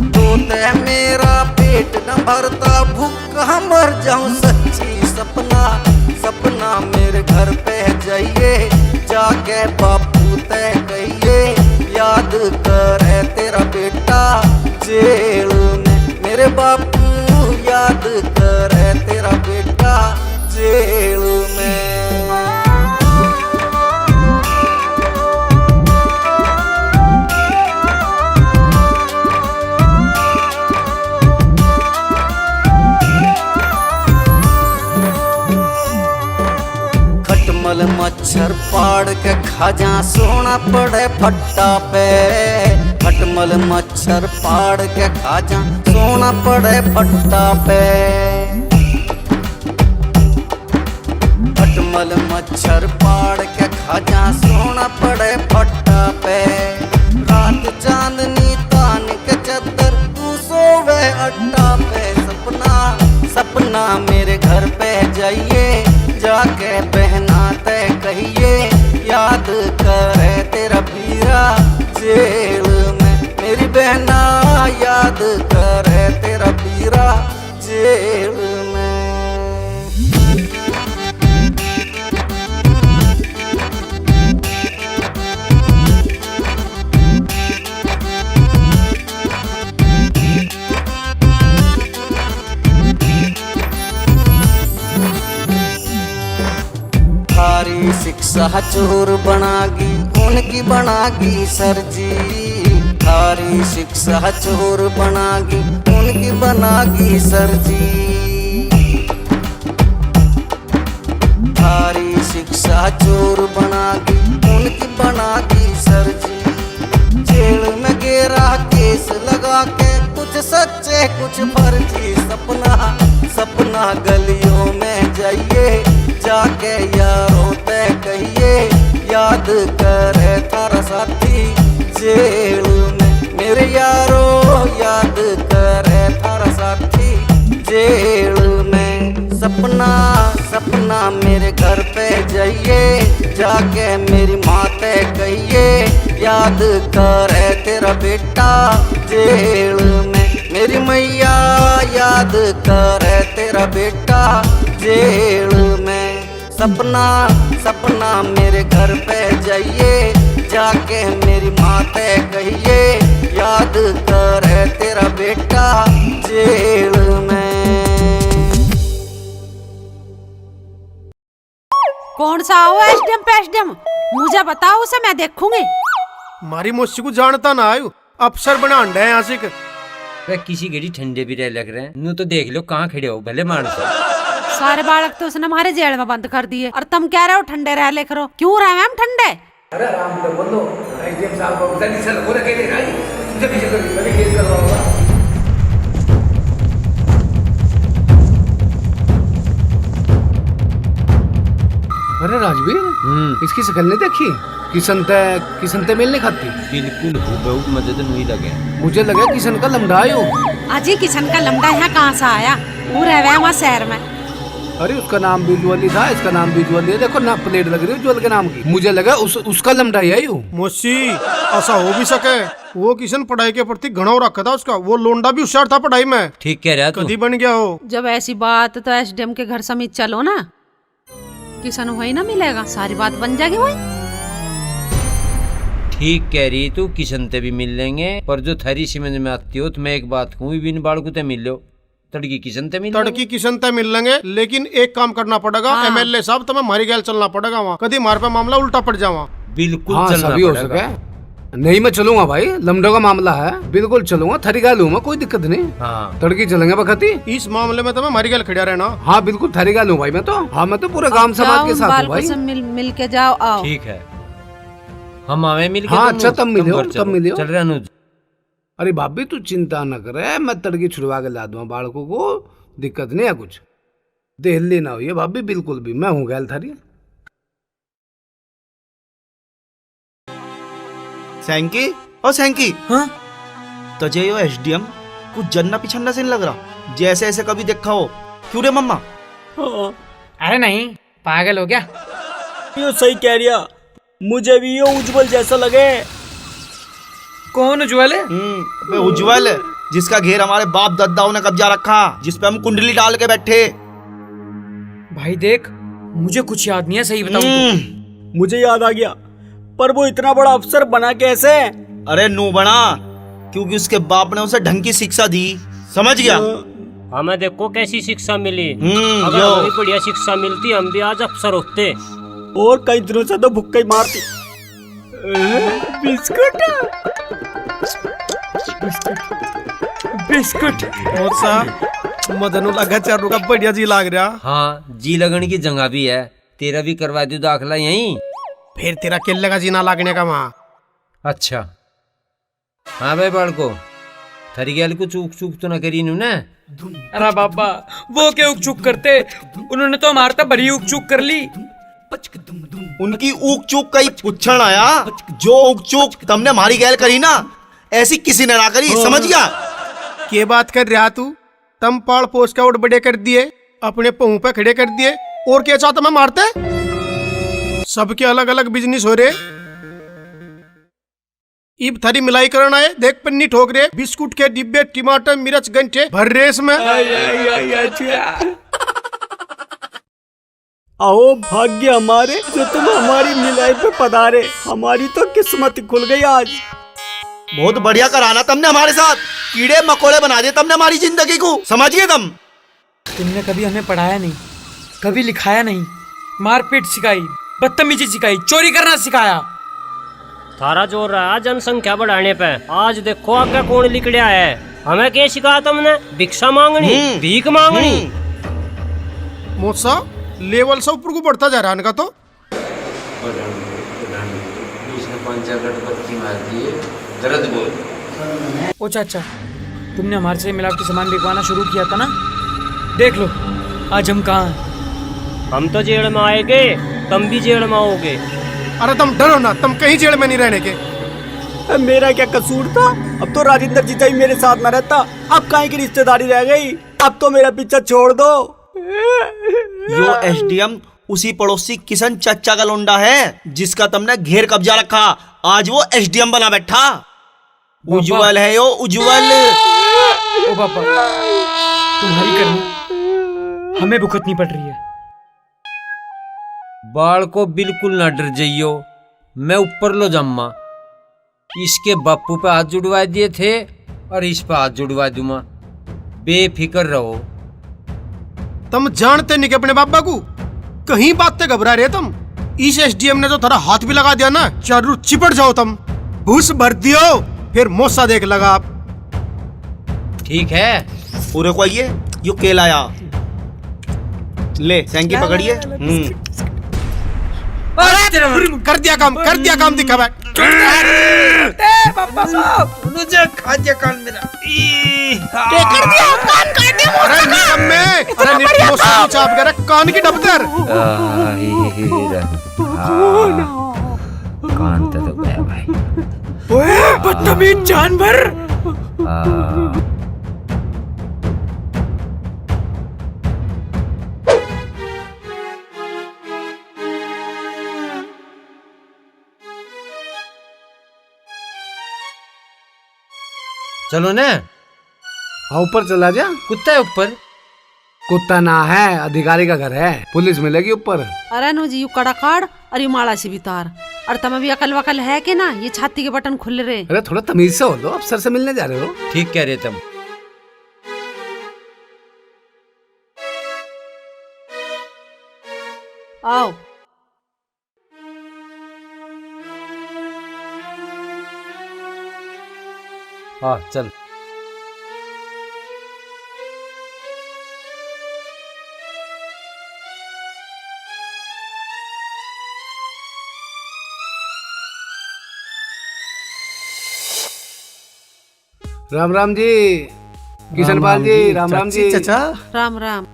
S5: तो ते मेरा पेट न भरता, भूखा मर जाऊं सच्ची। सपना सपना मेरे घर पे जाइए, जाके बापू ते कहिए, याद करे तेरा बेटा जेल में। मेरे बापू याद करे तेरा बेटा जेल में। खटमल मच्छर पाड़ के खा जा, सोना पड़े फट्टा पे। खटमल मच्छर पाड़ के खा जा, सोना पड़े फट्टा पे। खटमल मच्छर पाड़ के खा जा, सोना पड़े फट्टा पे। रात चांदनी तान के चद्दर, तू सोवे अड्डा पे। सपना सपना मेरे घर पे जाइए, जाके बहना ते कहिए, याद करे गया जेल में। मेरी बहना याद करे तेरा पीरा जेल में। थारी शिक्षा चोर बनागी उनकी बनागी सरजी। थारी शिक्षा चोर बनागी उनकी बनागी सरजी। थारी शिक्षा चोर बनागी उनकी बनागी सरजी। जेल में गेरा केस लगा के कुछ सच्चे कुछ फर्जी। सपना सपना गलियों में जाइए जाके यारों ते कहिए याद करे थारा साथी जेल में। मेरे यारो याद करे थारा साथी जेल में। सपना सपना मेरे घर पे जाइए जाके मेरी माँ ते कहिए याद करे तेरा बेटा जेल में। मेरी मैया याद करे तेरा बेटा जेल में। सपना सपना मेरे घर पे जाइए जाके मेरी माँ ते कहिए याद करे तेरा बेटा जेल में।
S3: कौन सा हो एसडीएम पेसडीएम, मुझे बताओ उसे, मैं देखूंगी।
S2: मारी मौसी को जानता ना आयु, अफसर बना है आशिक।
S1: वे किसी घड़ी ठंडे भी रह लग रहे हैं। नू तो देख लो कहाँ खड़े हो भले मानस।
S3: सारे बालक तो उसने हमारे जेल में बंद कर दिए और तुम कह रहे हो ठंडे रह ले करो। क्यों रहे हम ठंडे?
S8: अरे आराम से बोलो, एसडीएम साहब को जल्दी से बोला के लेना है, जल्दी से करिए, मैंने केस करवाऊंगा।
S10: अरे राजवीर, इसकी शक्ल नहीं देखी? किशन ते मेल नहीं खाती।
S1: बिल्कुल हुबहू मुझे तो नहीं लगे।
S10: मुझे लगा किशन का लमड़ा आयो।
S3: अजी किशन का लमड़ा यहाँ कहाँ से आया? वो रह वहाँ शहर में।
S10: अरे उसका नाम भी उज्ज्वल ही था, इसका नाम भी उज्ज्वल ही है। देखो ना प्लेट लग रही है उज्ज्वल के नाम की। मुझे लगा उसका लमड़ा ही आयो।
S2: मौसी ऐसा हो भी सके। वो किशन पढ़ाई के प्रति घणो रखा था उसका। वो लोंडा भी होशियार था पढ़ाई में।
S1: ठीक कह रहा तू।
S2: कभी बन गया हो।
S3: जब ऐसी बात तो एसडीएम के घर समित चलो ना, किशन वही ना मिलेगा, सारी बात बन जाएगी वही।
S1: ठीक कह रही तू, किशन ते भी मिल लेंगे। पर जो थारी समझ में आती हो तो मैं एक बात कहूँ, बिन बाड़कू ते मिल लो, तड़की किशन ते मिल लेंगे। लेकिन एक काम करना पड़ेगा।
S3: हाँ।
S2: एमएलए साहब तुम्हें हमारी गैल चलना पड़ेगा वहाँ। कभी हमारे पे मामला उल्टा पड़ जावा।
S1: बिल्कुल
S10: हाँ,
S1: चलना
S10: सभी हो
S1: पड़ेगा।
S10: सके। नहीं मैं चलूंगा भाई, लमडो का मामला है, बिल्कुल चलूंगा। थरी गाल लूंगा, कोई दिक्कत नहीं।
S1: हाँ।
S10: तड़की चलेंगे बखती।
S2: इस मामले में तुम्हें हमारी गैल खड़ा रहना।
S10: हाँ बिल्कुल थरी गाल लूँ भाई मैं तो। हाँ मैं तो पूरे गांव समाज के साथ हूँ भाई।
S3: मिल के जाओ, आओ।
S1: ठीक है, हम आवे मिल के।
S10: हाँ अच्छा, तब मिलियो, तब मिलियो।
S1: चल रहा अनुज।
S10: अरे भाभी तू चिंता न करे, मैं तड़की छुड़वा के ला दूंगा बालकों को, दिक्कत नहीं है कुछ। दिल्ली ना हुई है भाभी, बिल्कुल भी। मैं हूँ गैल थारी।
S5: सैंकी ओ सैंकी,
S12: हाँ
S5: तुझे यो एसडीएम कुछ जन्ना पिछन्ना से नहीं लग रहा? जैसे ऐसे कभी देखा हो। क्यों रे मम्मा?
S4: अरे नहीं, पागल हो क्या?
S10: यो सही कह रिया, मुझे भी यो उज्जवल जैसा लगे।
S4: कौन उज्जवल है?
S5: वे उज्जवल जिसका घेर हमारे बाप दादाओं ने कब्जा रखा, जिसपे हम कुंडली डाल के बैठे।
S4: भाई देख, मुझे कुछ याद नहीं है, सही बताऊं।
S10: मुझे याद आ गया, पर वो इतना बड़ा अफसर बना कैसे?
S5: अरे नू बना क्योंकि उसके बाप ने उसे ढंग की शिक्षा दी, समझ गया?
S13: हमें देखो कैसी शिक्षा मिली। अगर
S5: यो।
S13: हमें बढ़िया शिक्षा मिलती हम भी आज अफसर होते।
S10: और कई दिनों से तो भुक्का ही मारती। बिस्कुट बिस्कुट
S2: और सा मदनू लगा चारू का बढ़िया जी लाग रहा।
S1: हाँ, जी लगन की जगह भी है। तेरा भी करवा दू दाखला यहीं।
S2: फिर तेरा किले का जीना लागने का वहाँ।
S1: अच्छा हाँ भाई बालको, थारी गैल को चूक चूक तो ना करी नू ना।
S4: अरे बाबा, वो क्या उक चूक करते, उन्होंने तो हमारे तो बड़ी उक चूक कर ली।
S5: उनकी ऊक चूक का ही पुच्छण आया। जो ऊक चूक तुमने हमारी गैल करी ना, ऐसी किसी ने ना करी, समझ गया?
S2: के बात कर रहा तू? तम पाल पोस्ट का बड़े कर दिए, अपने पहुँ पे खड़े कर दिए, और क्या चाहता मैं मारते? सबके अलग अलग बिजनेस हो रहे। इब थारी मिलाई करना है, देख पन्नी ठोक रहे, बिस्कुट के डिब्बे, टमाटर, मिर्च, गंठे भर रहे इसमें।
S10: आओ भाग्य हमारे जो तुम हमारी मिलाई पे पधारे, हमारी तो किस्मत खुल गई आज।
S5: बहुत बढ़िया कराना तुमने हमारे साथ, कीड़े मकोड़े बना दिए तुमने हमारी जिंदगी को, समझ गए तुम?
S4: तुमने कभी हमें पढ़ाया नहीं, कभी लिखाया नहीं, मारपीट सिखाई, बदतमीजी सिखाई, चोरी करना सिखाया।
S13: थारा जोर रहा है जनसंख्या बढ़ाने पे, आज देखो आगे कौन लिखड़िया है। हमें क्या सिखाया तुमने? भिक्षा मांगनी, भीख मांगनी।
S2: मोसा लेवल से ऊपर को बढ़ता जा रहा है इनका तो।
S1: दर्द बोल।
S4: ओ चाचा, तुमने हमारे से मिलावटी सामान बिकवाना शुरू किया था ना, देख लो आज हम कहाँ हैं।
S13: हम तो जेल में आएंगे, तुम भी जेल में आओगे।
S2: अरे तुम डरो ना, तुम कहीं जेल में नहीं रहने के।
S10: मेरा क्या कसूर था? अब तो राजेंद्र जीजा ही मेरे साथ न रहता, अब काहे की रिश्तेदारी रह गई। अब तो मेरा पीछा छोड़ दो।
S5: यो एसडीएम उसी पड़ोसी किशन चच्चा का लोंडा है जिसका तुमने घेर कब्जा रखा, आज वो एसडीएम बना बैठा। उज्जवल है यो उज्जवल।
S4: ओ पापा, तुम्हारी करनी हमें भुगतनी पड़ रही है।
S1: बाल को बिल्कुल ना डर जाइयो, मैं ऊपर लो जम्मा। इसके बापू पे हाथ जुड़वा दिए थे और इस पे हाथ जुड़वा दूंगा, बेफिक्र रहो।
S2: तुम जानते नहीं कि अपने बाबा को कहीं बात से घबरा रहे तुम। इस एसडीएम ने तो थोड़ा हाथ भी लगा दिया ना, चारू चिपट जाओ तुम। भूस भर दियो, फिर मोसा देख लगा आप।
S1: ठीक है,
S5: पूरे को आइए, यो केलाया ले सैंकी पकड़िए।
S2: कर दिया काम दिखा भाई।
S1: मुझे खाद्य काल मेरा
S2: कर दिया कान काट दिया। अरे निकम में, अरे निकम मोसा को चाप कर कान की डबतर।
S1: कान तो गया भाई।
S4: ओए बदतमीज जानवर।
S1: चलो ना,
S8: हाँ ऊपर चला जा।
S1: कुत्ता है ऊपर?
S8: कुत्ता ना है, अधिकारी का घर है, पुलिस मिलेगी ऊपर।
S3: अरे नो जी, यू कड़ा काड़ और यू माला से भी तार। और तम अभी अकल वकल है कि ना, ये छाती के बटन खुल रहे।
S8: अरे थोड़ा तमीज से हो लो, अफसर से मिलने जा रहे हो।
S1: ठीक कह रहे तुम।
S3: आओ।
S1: हाँ चल।
S8: राम राम जी, किशनपाल जी, राम राम जी।
S12: चाचा,
S3: राम राम।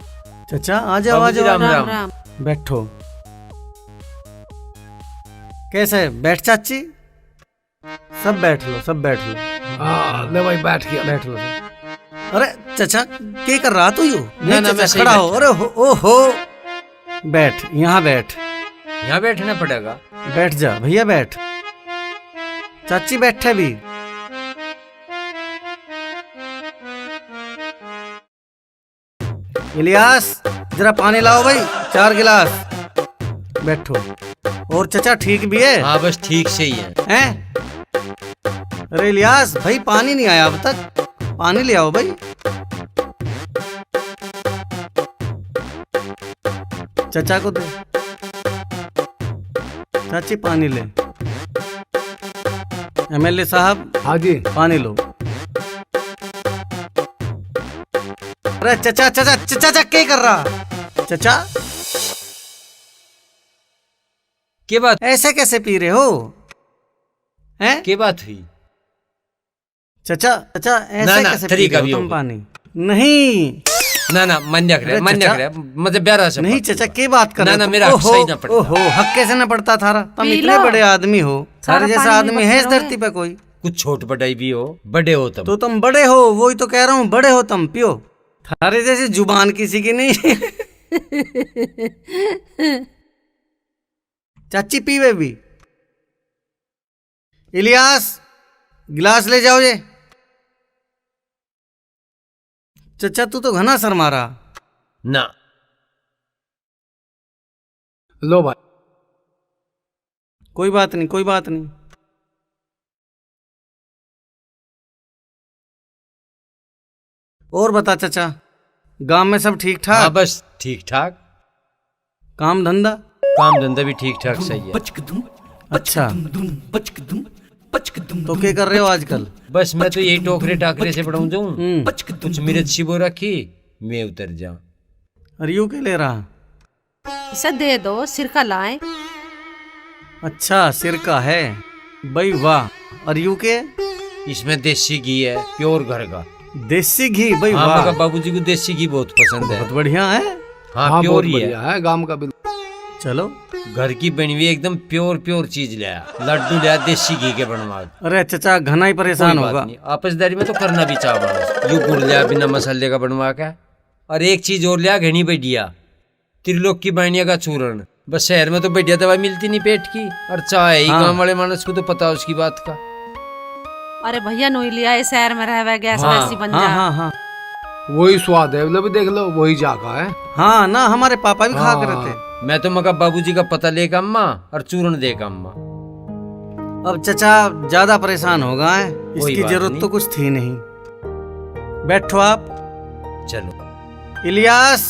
S12: चाचा आ जाओ आ जाओ।
S1: राम
S3: राम
S1: राम।
S3: राम।
S12: बैठो। कैसे बैठ चाची? सब बैठ लो, सब बैठ लो।
S8: हाँ ले भाई, बैठ गया।
S12: बैठ लो। अरे चाचा क्या कर रहा तू यू?
S1: ना,
S12: चाचा,
S1: मैं सही
S12: खड़ा हो। अरे ओ हो, बैठ यहाँ बैठ।
S1: यहाँ बैठना पड़ेगा।
S12: बैठ जा भैया, बैठ। चाची बैठे भी। इलियास जरा पानी लाओ भाई, 4 गिलास। बैठो। और चाचा ठीक भी है?
S1: हाँ बस ठीक से ही है।
S12: हैं? अरे इलियास भाई, पानी नहीं आया अब तक, पानी ले आओ भाई। चाचा को दे। चाची पानी ले। एमएलए साहब,
S8: हाँ जी,
S12: पानी लो। अरे चाचा चाचा चाचा क्या कर रहा? चाचा
S1: क्या बात?
S12: ऐसे कैसे पी रहे हो? हैं?
S1: क्या बात हुई?
S12: चाचा चाचा ऐसे
S1: ना,
S12: कैसे पी
S1: तरीका
S12: रहे
S1: भी
S12: हो तुम
S1: होगा।
S12: पानी? नहीं
S1: ना मन रहा,
S12: अरे
S1: मन
S12: चाचा,
S1: रहा, मतलब ब्यारा से
S12: नहीं चाचा क्या बात कर रहे हो
S1: ना
S12: तुम?
S1: मेरा हक सही ना पड़ता।
S12: ओहो, हक कैसे ना पड़ता थारा? तुम
S3: पी
S12: इतने
S3: लो।
S12: बड़े आदमी हो,
S3: सारा
S12: सारे जैसा
S3: पानी
S12: आदमी
S3: में
S12: है इस
S3: बच
S12: धरती पे कोई?
S1: कुछ छोट बड़ाई भी हो, बड़े हो तुम।
S12: तो तुम बड़े हो, वही तो कह रहा हूँ, बड़े हो तुम, पियो। थारे जैसी जुबान किसी की नहीं। चाची पीवे भी। इलियास गिलास ले जाओ ये। चचा तू तो घना सर मारा।
S1: ना
S8: लो भाई।
S12: कोई बात नहीं, कोई बात नहीं। और बता चचा, गांव में सब ठीक ठाक?
S1: हाँ बस ठीक ठाक।
S12: काम धंधा?
S1: काम धंधा भी ठीक ठाक सही है।
S12: अच्छा, तो क्या कर रहे हो आजकल?
S1: बस मैं तो यही टोकरे टाकरे से बढ़ाऊं जाऊं, कुछ मिर्च शिबो रखी मैं उतर जाऊं।
S12: अरे यूं के ले रहा?
S3: इसे दे दो, सिरका लाए।
S12: अच्छा सिरका है, भाई वाह। और यू के?
S1: इसमें देसी घी है, प्योर घर का।
S12: देसी घी? भाई
S1: हाँ,
S12: वाह।
S1: मगर बाबूजी को देसी घी बहुत पसंद है।
S12: बहुत बढ़िया है।
S1: हाँ प्योर ही
S8: है, गांव का बिल्कुल।
S12: चलो,
S1: घर की बनी हुई एकदम प्योर प्योर चीज लिया, लड्डू लिया देसी घी के बनवा।
S12: अरे चचा घना ही परेशान होगा।
S1: आपसदारी में तो करना भी चाह। यू गुड़ लिया बिना मसाले का बनवा के, और एक चीज और लिया घनी बढ़िया, त्रिलोक की बाइनिया का चूर्ण। बस शहर में तो बढ़िया दवाई मिलती नहीं पेट की, और चाय ही गाँव वाले मानस को तो पता उसकी बात का।
S3: अरे भैया नोई लिया है, शहर में रह गैस
S1: हाँ,
S3: वैसी बन
S12: हाँ,
S3: जा।
S12: हाँ, हाँ।
S8: वही स्वाद है, मतलब देख लो वही जाका है।
S12: हाँ ना, हमारे पापा भी खा कर थे।
S1: मैं तो मगर बाबूजी का पता लेगा अम्मा और चूर्ण देगा अम्मा।
S12: अब चचा ज्यादा परेशान होगा है, इसकी जरूरत तो कुछ थी नहीं। बैठो आप।
S1: चलो
S12: इलियास,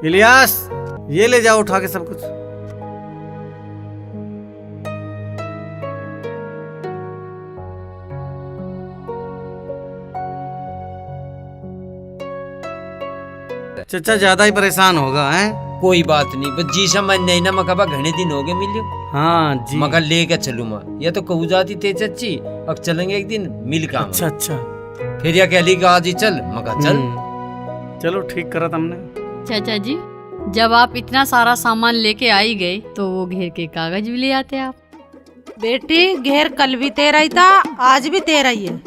S12: इलियास ये ले जाओ उठा के सब कुछ। चचा ज्यादा ही परेशान होगा है।
S1: कोई बात नहीं, बस जी समझ नहीं ना, मकबा घने दिन हो गए मिलियो।
S12: हाँ जी।
S1: मगर लेके चलू माँ, या तो कहू जाती ते चच्ची, अब चलेंगे एक दिन मिल का।
S12: अच्छा अच्छा।
S1: फिर या कह ली कि आज ही चल, मगर चल।
S12: चलो ठीक करा तुमने।
S14: चाचा जी, जब आप इतना सारा सामान लेके आई गए तो वो घेर के कागज भी ले आते आप।
S3: बेटी घेर कल भी तेरा ही था, आज भी तेरा ही है।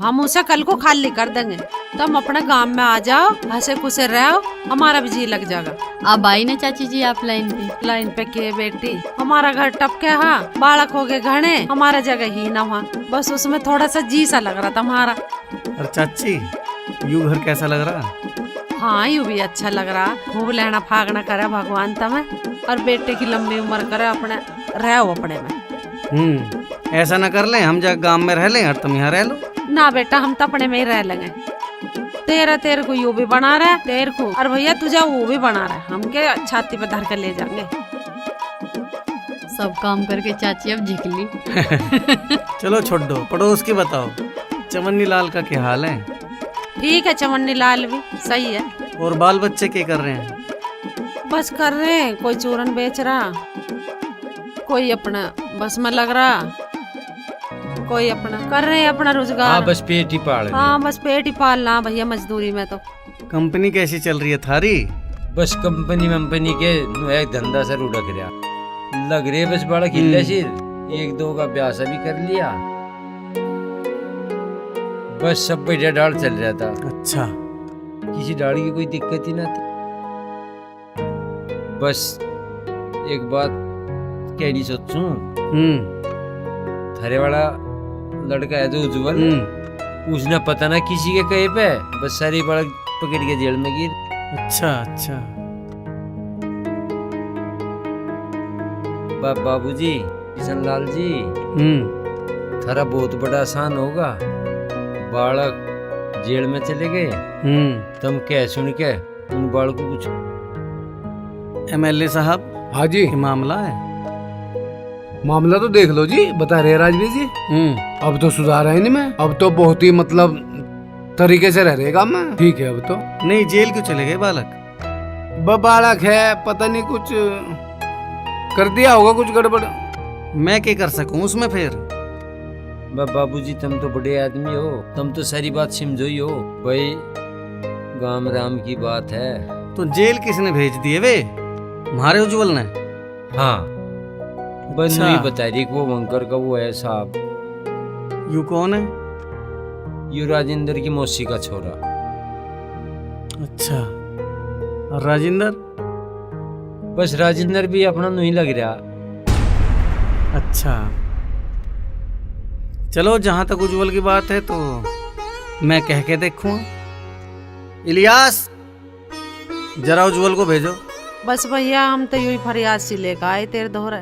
S3: हम उसे कल को खाली कर देंगे, तुम अपने गांव में आ जाओ, हंसे खुशे रहो, हमारा भी जी लग जाएगा।
S14: अब आई ना चाची जी आप लाइन
S3: पे के बेटी, हमारा घर टपके हाँ, बालक हो गए घने, हमारा जगह ही ना वहाँ, बस उसमें थोड़ा सा जी सा लग रहा था हमारा।
S12: और चाची यू घर कैसा लग रहा?
S3: हाँ यूँ भी अच्छा लग रहा, खूब लेना फागना करे भगवान तुम्हें, और बेटे की लंबी उम्र करे, अपने रहो अपने में।
S12: ऐसा न कर ले, हम जब गांव में रह लें और तुम यहाँ रह लो।
S3: ना बेटा, हम तो अपने में ही रह लेंगे। तेरे को यू भी बना रहा है, तेरे को, और भैया तुझे वो भी बना रहा है, हम के छाती पे धर कर ले जाएंगे।
S14: सब काम करके चाची अब झिक ली।
S12: चलो छोड़ दो, पड़ोस की बताओ, चमन्नी लाल का क्या हाल है?
S3: ठीक है, चमन्नी लाल भी सही है।
S12: और बाल बच्चे क्या कर रहे हैं?
S3: बस कर रहे हैं, कोई चूरन बेच रहा, कोई अपना बस में लग रहा, कोई अपना कर रहे हैं अपना रोजगार।
S1: हाँ बस पेट ही पाल।
S3: हाँ बस पेट ही पालना भैया, मजदूरी में तो।
S12: कंपनी कैसी चल रही है थारी?
S1: बस कंपनी के एक धंधा सर उड़क रहा, लग रहे बस बड़ा खिल्ला सिर, एक दो का ब्याह भी कर लिया, बस सब बढ़िया डाल चल रहा था।
S12: अच्छा,
S1: किसी डाली की कोई दिक्कत ही ना थी। बस एक बात कहनी सोचूं, थारे वाला लड़का है जो उज्जवल, उसने पता ना किसी के कहे पे बस सारी बड़ा पकड़ के जेल में गिर।
S12: अच्छा अच्छा।
S1: बाबूजी, किशन लाल जी, थारा बहुत बड़ा आसान होगा, बालक जेल में चले गए, तुम कह सुन के उन बालक को कुछ।
S12: एमएलए साहब।
S8: हाँ जी।
S12: मामला है?
S8: मामला तो देख लो जी, बता रहे राजवीर जी। अब तो सुधार है इनमें, अब तो बहुत ही मतलब तरीके से रह रहेगा मैं। ठीक है अब तो।
S12: नहीं, जेल क्यों चले गए बालक?
S8: बालक है, पता नहीं कुछ कर दिया होगा, कुछ गड़बड़।
S12: मैं क्या कर सकूं उसमें फिर?
S1: बाबूजी तुम तो बड़े आदमी हो, तुम तो सारी बात समझो ही हो भाई, गाम राम की बात है।
S12: तो जेल किसने भेज दिए वे? हमारे उज्जवल ने?
S1: हाँ बस नहीं बता रही वो वंकर का वो है साहब।
S12: यू कौन है?
S1: यू राजेंद्र की मौसी का छोरा।
S12: अच्छा, और राजेंद्र?
S1: बस राजेंद्र भी अपना नहीं लग रहा।
S12: अच्छा, चलो जहाँ तक उज्जवल की बात है तो मैं कह के देखूँ। इलियास, जरा उज्जवल को भेजो।
S3: बस भैया हम तो यूं ही फरियाद सी लेकर आए तेरे दोहरे,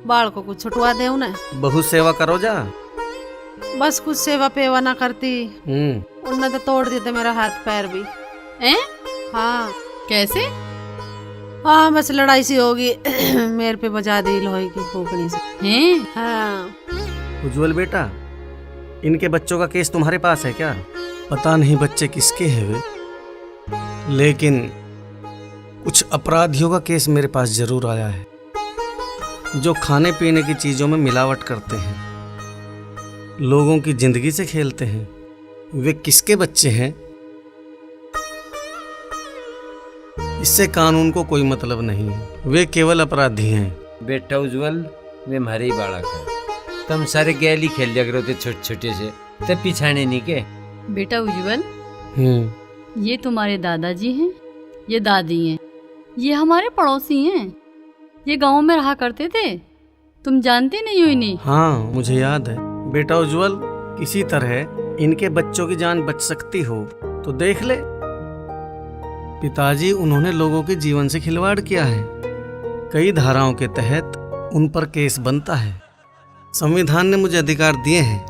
S3: बाल को कुछ छुटवा दे उन्हें।
S12: बहुत सेवा करो जा।
S3: बस कुछ सेवा पेवा ना करती, उनने तो तोड़ दिए थे मेरा हाथ पैर भी। हाँ।
S14: कैसे?
S3: हाँ बस लड़ाई सी होगी मेरे पे बजा दी लोहे की खोपड़ी से।
S14: हैं?
S3: हाँ।
S12: उज्जवल बेटा, इनके बच्चों का केस तुम्हारे पास है क्या? पता नहीं बच्चे किसके हैं वे, लेकिन कुछ अपराधियों का केस मेरे पास जरूर आया है, जो खाने पीने की चीजों में मिलावट करते हैं, लोगों की जिंदगी से खेलते हैं। वे किसके बच्चे हैं इससे कानून को कोई मतलब नहीं है, वे केवल अपराधी हैं।
S1: बेटा उज्जवल, वे हमारे ही बालक है। तुम सारे गैली खेल लिया करो थे छोटे छोटे से, तब पिछाने नहीं के।
S14: बेटा उज्जवल, ये तुम्हारे दादाजी हैं, ये दादी हैं, ये हमारे पड़ोसी हैं, ये गांव में रहा करते थे, तुम जानते नहीं हो इन्हें?
S12: हाँ मुझे याद है। बेटा उज्जवल, किसी तरह इनके बच्चों की जान बच सकती हो तो देख ले। पिताजी, उन्होंने लोगों के जीवन से खिलवाड़ किया है, कई धाराओं के तहत उन पर केस बनता है। संविधान ने मुझे अधिकार दिए हैं,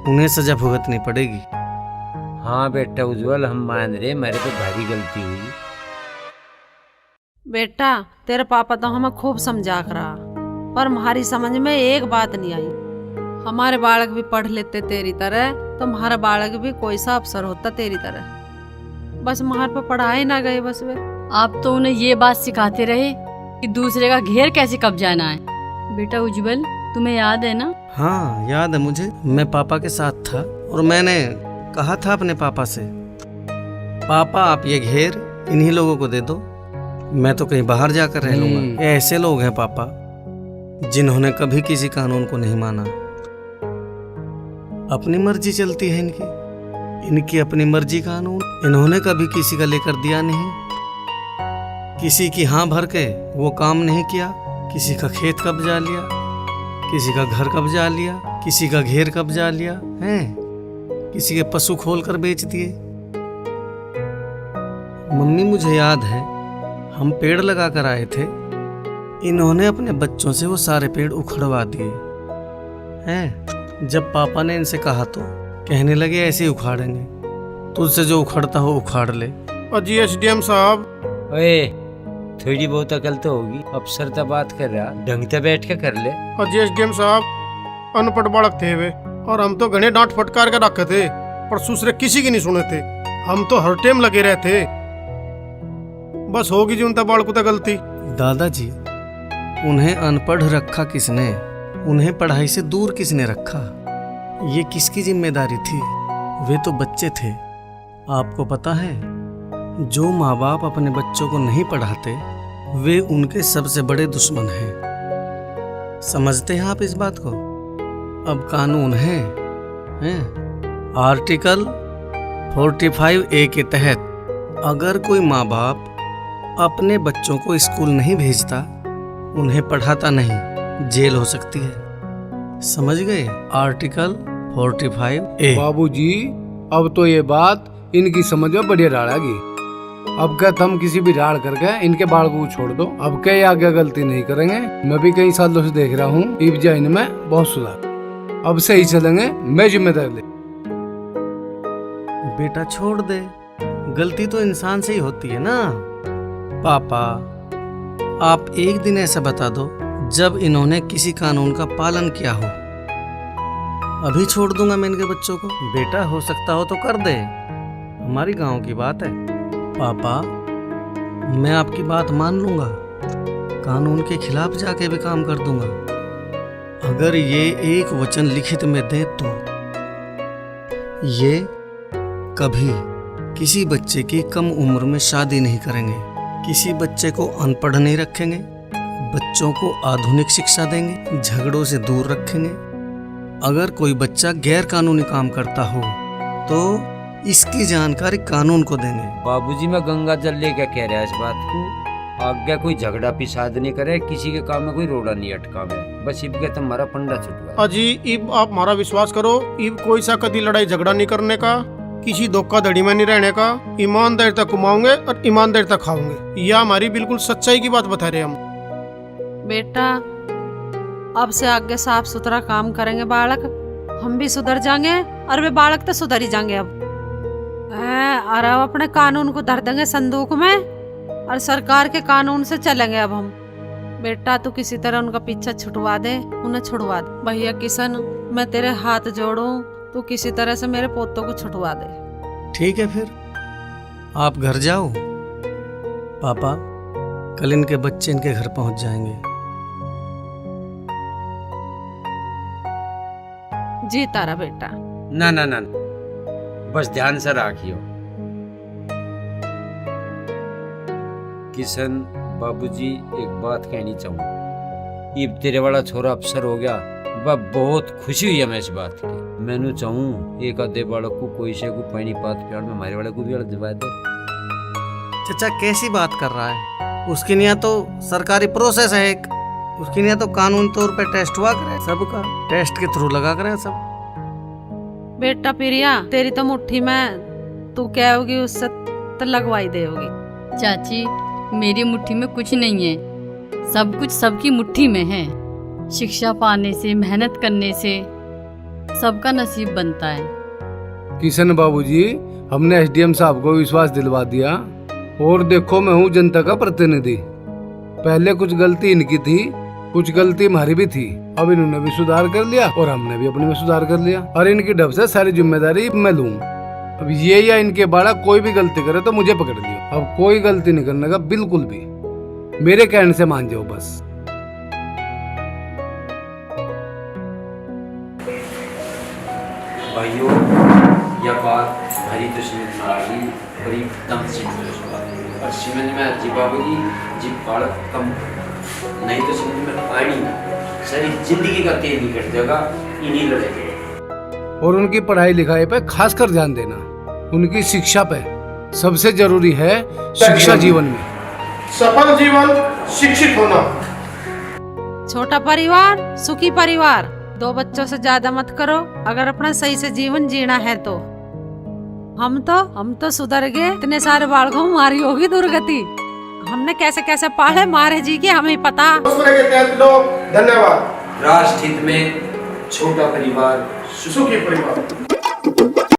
S12: उन्हें सजा भुगतनी पड़ेगी।
S1: हाँ बेटा उज्जवल, हम मान रहे मेरे पे भारी गलती हुई।
S3: बेटा तेरे पापा तो हमें खूब समझा कर रहा, पर हमारी समझ में एक बात नहीं आई। हमारे बालक भी पढ़ लेते तेरी तरह, तो हमारा बालक भी कोई सा अफसर होता तेरी तरह, बस मार पर पढ़ाए ना गए बस वे।
S14: आप तो उन्हें ये बात सिखाते रहे कि दूसरे का घेर कैसे कब जाना है। बेटा उज्जवल, तुम्हें याद है ना?
S12: हाँ याद है मुझे, मैं पापा के साथ था और मैंने कहा था अपने पापा से, पापा आप ये घेर इन्हीं लोगों को दे दो, मैं तो कहीं बाहर जाकर रह लूंगा। ये ऐसे लोग हैं पापा जिन्होंने कभी किसी कानून को नहीं माना, अपनी मर्जी चलती है इनकी अपनी मर्जी कानून, इन्होंने कभी किसी का लेकर दिया नहीं, किसी की हाँ भर के वो काम नहीं किया, किसी का खेत कब्जा लिया, किसी का घर कब्जा लिया, किसी का घेर कब्जा लिया है, किसी के पशु खोल कर बेच दिए। मम्मी मुझे याद है, हम पेड़ लगा कर आए थे, इन्होंने अपने बच्चों से वो सारे पेड़ उखड़वा दिए हैं। जब पापा ने इनसे कहा तो कहने लगे ऐसे ही उखाड़ेंगे, तुझसे जो उखड़ता हो उखाड़ ले।
S2: जी एसडीएम साहब,
S1: ओए थोड़ी बहुत अकल तो होगी, अफसर तो बात कर रहा, ढंग से बैठ के कर ले।
S2: जी एसडीएम साहब, अनपढ़ बालक थे वे, और हम तो घने डांट फटकार कर रखे थे, पर दूसरे किसी की नहीं सुने थे। हम तो हर टाइम लगे रहे थे, बस होगी जी उनका बालक तो गलती।
S12: दादाजी, उन्हें अनपढ़ रखा किसने, उन्हें पढ़ाई से दूर किसने रखा? ये किसकी जिम्मेदारी थी? वे तो बच्चे थे। आपको पता है, जो माँ बाप अपने बच्चों को नहीं पढ़ाते वे उनके सबसे बड़े दुश्मन हैं। समझते हैं आप इस बात को? अब कानून है आर्टिकल 45A के तहत अगर कोई माँ बाप अपने बच्चों को स्कूल नहीं भेजता, उन्हें पढ़ाता नहीं, जेल हो सकती है। समझ गए? Article 45A।
S8: बाबूजी, अब तो ये बात इनकी समझ में बढ़िया डालेगी। अब क्या तुम किसी भी राड़ करके इनके बाल को छोड़ दो, अब क्या आगे गलती नहीं करेंगे। मैं भी कई सालों से देख रहा हूँ इब्जा इनमें बहुत सुधार, अब से ही चलेंगे, मैं जिम्मेदार ले।
S12: बेटा छोड़ दे, गलती तो इंसान से ही होती है ना। पापा, आप एक दिन ऐसा बता दो जब इन्होंने किसी कानून का पालन किया हो, अभी छोड़ दूंगा मैं इनके बच्चों को। बेटा हो सकता हो तो कर दे, हमारी गांव की बात है। पापा, मैं आपकी बात मान लूंगा, कानून के खिलाफ जाके भी काम कर दूंगा, अगर ये एक वचन लिखित में दे तो ये कभी किसी बच्चे की कम उम्र में शादी नहीं करेंगे, किसी बच्चे को अनपढ़ नहीं रखेंगे, बच्चों को आधुनिक शिक्षा देंगे, झगड़ों से दूर रखेंगे। अगर कोई बच्चा गैर कानूनी काम करता हो तो इसकी जानकारी कानून को देंगे।
S1: बाबूजी, मैं गंगा जल लेकर कह रहा इस बात को, आगे कोई झगड़ा पिसाद नहीं करे, किसी के काम में कोई रोड़ा नहीं अटकावे, बस इब के तुम्हारा पंडा छुटवा।
S2: अजी इब आप हमारा विश्वास करो, इब कोई सा कभी लड़ाई झगड़ा नहीं करने का, किसी धोखाधड़ी में नहीं रहने का, ईमानदारी तक कमाओगे और ईमानदारी तक खाओगे। यह हमारी बिल्कुल सच्चाई की बात बता रहे हम।
S3: बेटा अब से आगे साफ सुथरा काम करेंगे बालक, हम भी सुधर जाएंगे और वे बालक तो सुधर ही जाएंगे। अब और अब अपने कानून को धर देंगे संदूक में और सरकार के कानून से चलेंगे अब हम। बेटा तू किसी तरह उनका पीछा छुटवा दे, उन्हें छुड़वा दे। भैया किशन मैं तेरे हाथ जोड़ूं, तू किसी तरह से मेरे पोतों को छुटवा दे।
S12: ठीक है फिर आप घर जाओ, पापा कल इनके बच्चे इनके घर पहुंच जाएंगे।
S3: जी तारा बेटा।
S1: ना ना ना, बस ध्यान से राखियो। किशन बाबूजी एक बात कहनी चाहूँ, ये तेरे वाला छोरा अफसर हो गया, वह बहुत खुशी हुई है मैं इस बात की। मैंने चाहूँ एक आधे बालक को कोई से को पानी पात प्यार में हमारे वाले को भी दबा दे।
S12: चाचा कैसी बात कर रहा है, उसके लिए तो सरकारी प्रोसेस है एक, उसके लिए तो कानून तौर पे टेस्ट हुआ करे, सबका टेस्ट के थ्रू लगा करे सब।
S3: बेटा प्रिया तेरी तो मुट्ठी में, तू क्या होगी उससे तो लगवाई देगी।
S14: चाची मेरी मुट्ठी में कुछ नहीं है, सब कुछ सबकी मुट्ठी में है। शिक्षा पाने से, मेहनत करने से सबका नसीब बनता है।
S8: किशन बाबूजी हमने एसडीएम साहब को विश्वास दिलवा दिया, और देखो मैं हूँ जनता का प्रतिनिधि। पहले कुछ गलती इनकी थी, कुछ गलती हमारी भी थी, अब इन्होंने भी सुधार कर लिया और हमने भी अपने में सुधार कर लिया, और इनकी ढब से सारी जिम्मेदारी मैं लूँ। अब ये या इनके बाड़ा कोई भी गलती करे तो मुझे पकड़ लियो, अब कोई गलती नहीं करने का बिल्कुल भी, मेरे कहने से मान जाओ बस।
S1: भाइयों यह बात भरी तो समझ में आ गई, और एकदम सिंपल और समझ में जी बाबूजी जी बालक कम नहीं तो समझ में पानी सारी जिंदगी का तेल निकल जाएगा इन्हीं लड़ेंगे।
S8: और उनकी पढ़ाई लिखाई पे खास कर ध्यान देना, उनकी शिक्षा पे सबसे जरूरी है शिक्षा जीवन में।
S2: सफल जीवन शिक्षित होना।
S3: छोटा परिवार सुखी परिवार, 2 बच्चों से ज्यादा मत करो अगर अपना सही से जीवन जीना है तो। हम तो सुधर गए, इतने सारे बालकों हमारी होगी दुर्गति, हमने कैसे कैसे पाले मारे जी की हमें पता।
S2: धन्यवाद।
S1: राष्ट्र हित में छोटा परिवार
S2: सुखी परिवार।